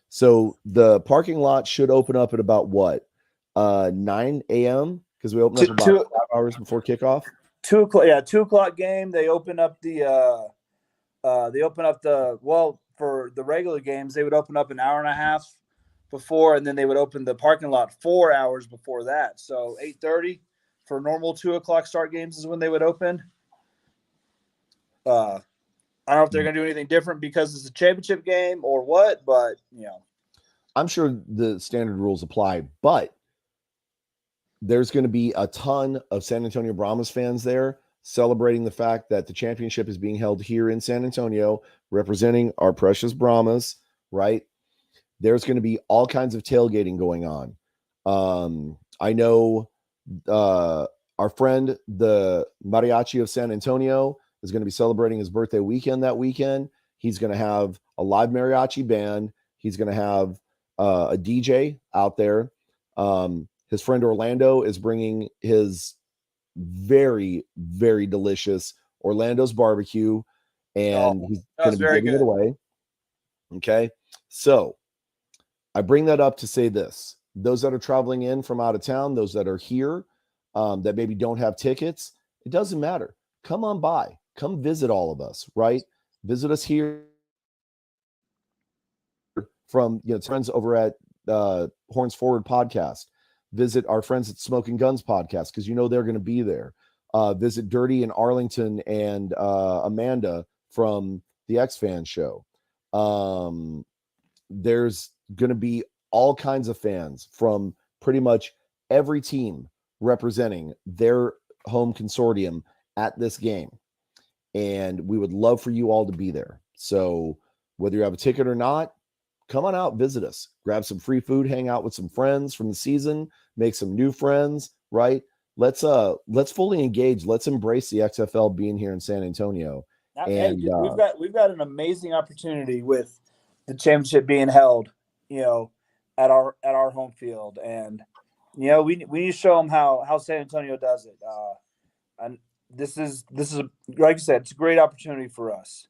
So the parking lot should open up at about what? 9 a.m. because we open up about 5 hours before kickoff. 2 o'clock, yeah, 2 o'clock game. They open up for the regular games, they would open up an hour and a half before, and then they would open the parking lot 4 hours before that. So 8:30 for normal 2 o'clock start games is when they would open. I don't know if they're going to do anything different because it's a championship game or what, but I'm sure the standard rules apply, but there's going to be a ton of San Antonio Brahmas fans there celebrating the fact that the championship is being held here in San Antonio, representing our precious Brahmas, right? There's going to be all kinds of tailgating going on. I know our friend, the Mariachi of San Antonio, is going to be celebrating his birthday weekend that weekend. He's going to have a live mariachi band. He's going to have a DJ out there. His friend Orlando is bringing his very, very delicious Orlando's barbecue, and he's going to be giving it away. Okay. So I bring that up to say this. Those that are traveling in from out of town, those that are here, that maybe don't have tickets, it doesn't matter. Come on by. Come visit all of us, right? Visit us here from friends over at Horns Forward podcast. Visit our friends at Smoking Guns podcast because they're going to be there. Visit Dirty in Arlington and Amanda from the X-Fan show. There's going to be all kinds of fans from pretty much every team representing their home consortium at this game. And we would love for you all to be there. So whether you have a ticket or not, come on out, visit us, grab some free food, hang out with some friends from the season, make some new friends, right? Let's fully engage. Let's embrace the XFL being here in San Antonio. And we've got an amazing opportunity with the championship being held, at our home field, and we need to show them how San Antonio does it. And this is like you said, it's a great opportunity for us,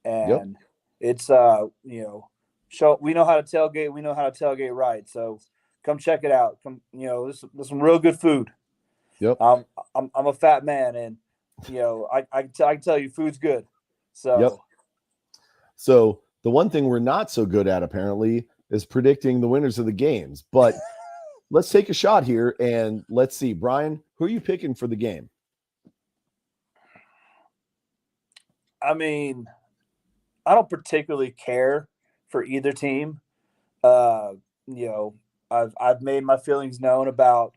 and it's we know how to tailgate. We know how to tailgate right. So come check it out. Come, there's some real good food. Yep. I'm a fat man, and I can tell you food's good. So. Yep. So the one thing we're not so good at apparently is predicting the winners of the games. But let's take a shot here and let's see, Brian, who are you picking for the game? I mean, I don't particularly care for either team. I've made my feelings known about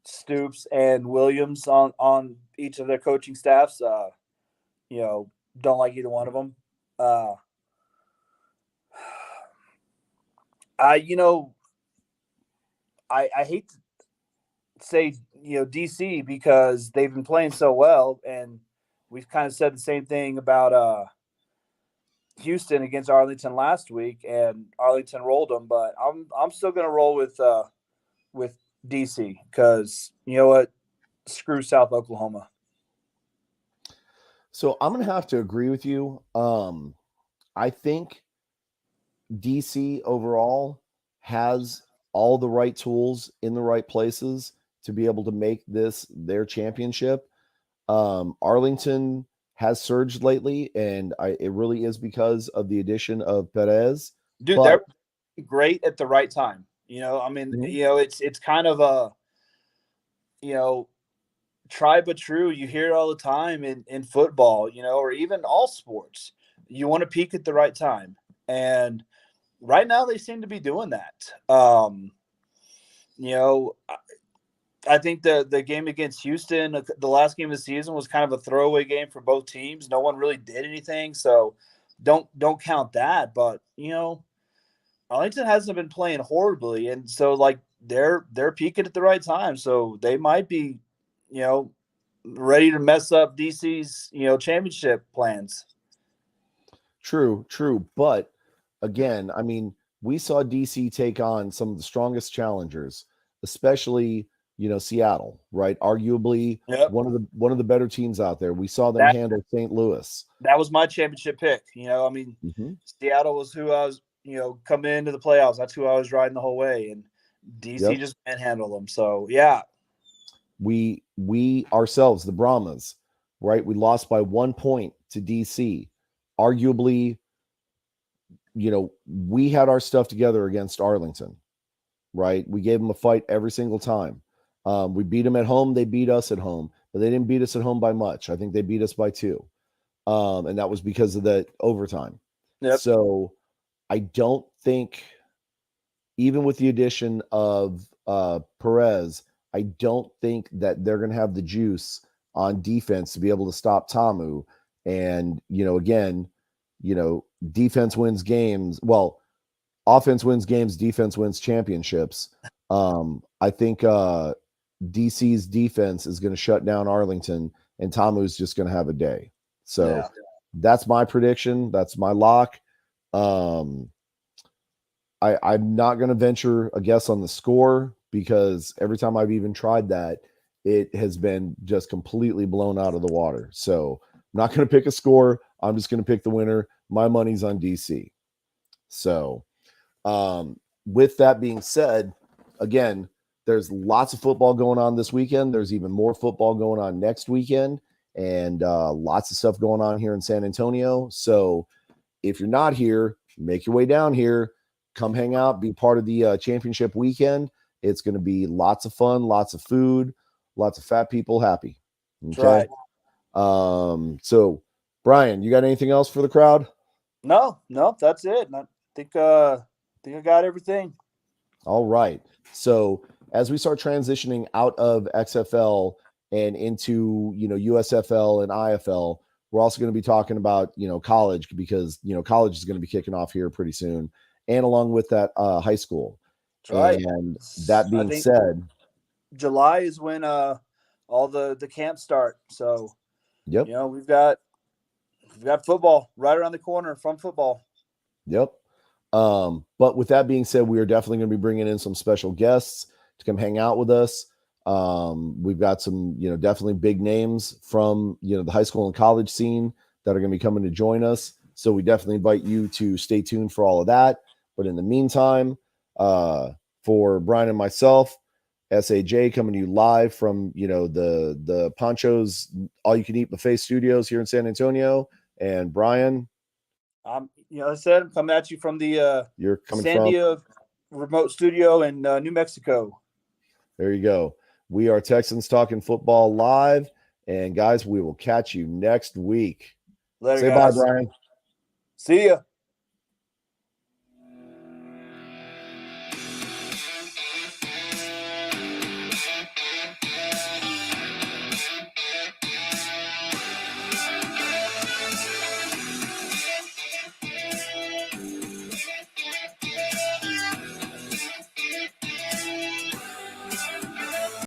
Stoops and Williams on each of their coaching staffs. Don't like either one of them. I hate to say DC because they've been playing so well, and we've kind of said the same thing about Houston against Arlington last week, and Arlington rolled them. But I'm still going to roll with DC because you know what? Screw South Oklahoma. So I'm going to have to agree with you. I think DC overall has all the right tools in the right places to be able to make this their championship. Arlington has surged lately, and it really is because of the addition of Perez. Dude, but, they're great at the right time. You know, I mean, Mhm. you know, it's kind of a, you know, tried but true. You hear it all the time in football, you know, or even all sports. You want to peak at the right time. And right now they seem to be doing that. You know, I think the game against Houston, the last game of the season, was kind of a throwaway game for both teams. No one really did anything, so don't count that. But you know, Arlington hasn't been playing horribly, and so like they're peaking at the right time. So they might be, you know, ready to mess up DC's championship plans. True. But again, I mean, we saw DC take on some of the strongest challengers, especially Seattle, right? Arguably Yep. one of the better teams out there. We saw them handle St. Louis. That was my championship pick. You know, I mean, Seattle was who I was. Coming into the playoffs, that's who I was riding the whole way, and DC just manhandled them. So yeah, we ourselves, the Brahmas, right? We lost by 1 point to DC. Arguably, we had our stuff together against Arlington, right? We gave them a fight every single time. We beat them at home. They beat us at home, but they didn't beat us at home by much. I think they beat us by 2. And that was because of the overtime. Yep. So I don't think, even with the addition of Perez, I don't think that they're going to have the juice on defense to be able to stop Tamu. And, again, defense wins games. Well, offense wins games, defense wins championships. I think DC's defense is going to shut down Arlington, and Tamu's just going to have a day. So that's my prediction. That's my lock. I'm not going to venture a guess on the score because every time I've even tried that, it has been just completely blown out of the water. So I'm not going to pick a score. I'm just going to pick the winner. My money's on DC. So with that being said, again, there's lots of football going on this weekend. There's even more football going on next weekend, and lots of stuff going on here in San Antonio. So if you're not here, make your way down here. Come hang out, be part of the championship weekend. It's going to be lots of fun, lots of food, lots of fat people happy. Okay. Right. So Brian, you got anything else for the crowd? No, that's it. I think I got everything. All right. So as we start transitioning out of XFL and into, USFL and IFL, we're also going to be talking about, college, because, college is going to be kicking off here pretty soon. And along with that, high school. Right. And that being said, July is when all the camps start. So, yep. We've got football right around the corner from football. Yep. But with that being said, we are definitely going to be bringing in some special guests to come hang out with us. We've got some, definitely big names from, the high school and college scene that are going to be coming to join us. So we definitely invite you to stay tuned for all of that. But in the meantime, for Brian and myself, SAJ coming to you live from, the Ponchos All You Can Eat Buffet Studios here in San Antonio. And Brian, I said, I'm coming at you from the you're coming Sandia remote studio in New Mexico. There you go. We are Texans Talking Football live. And guys, we will catch you next week. Later, Say guys. bye, Brian. See ya.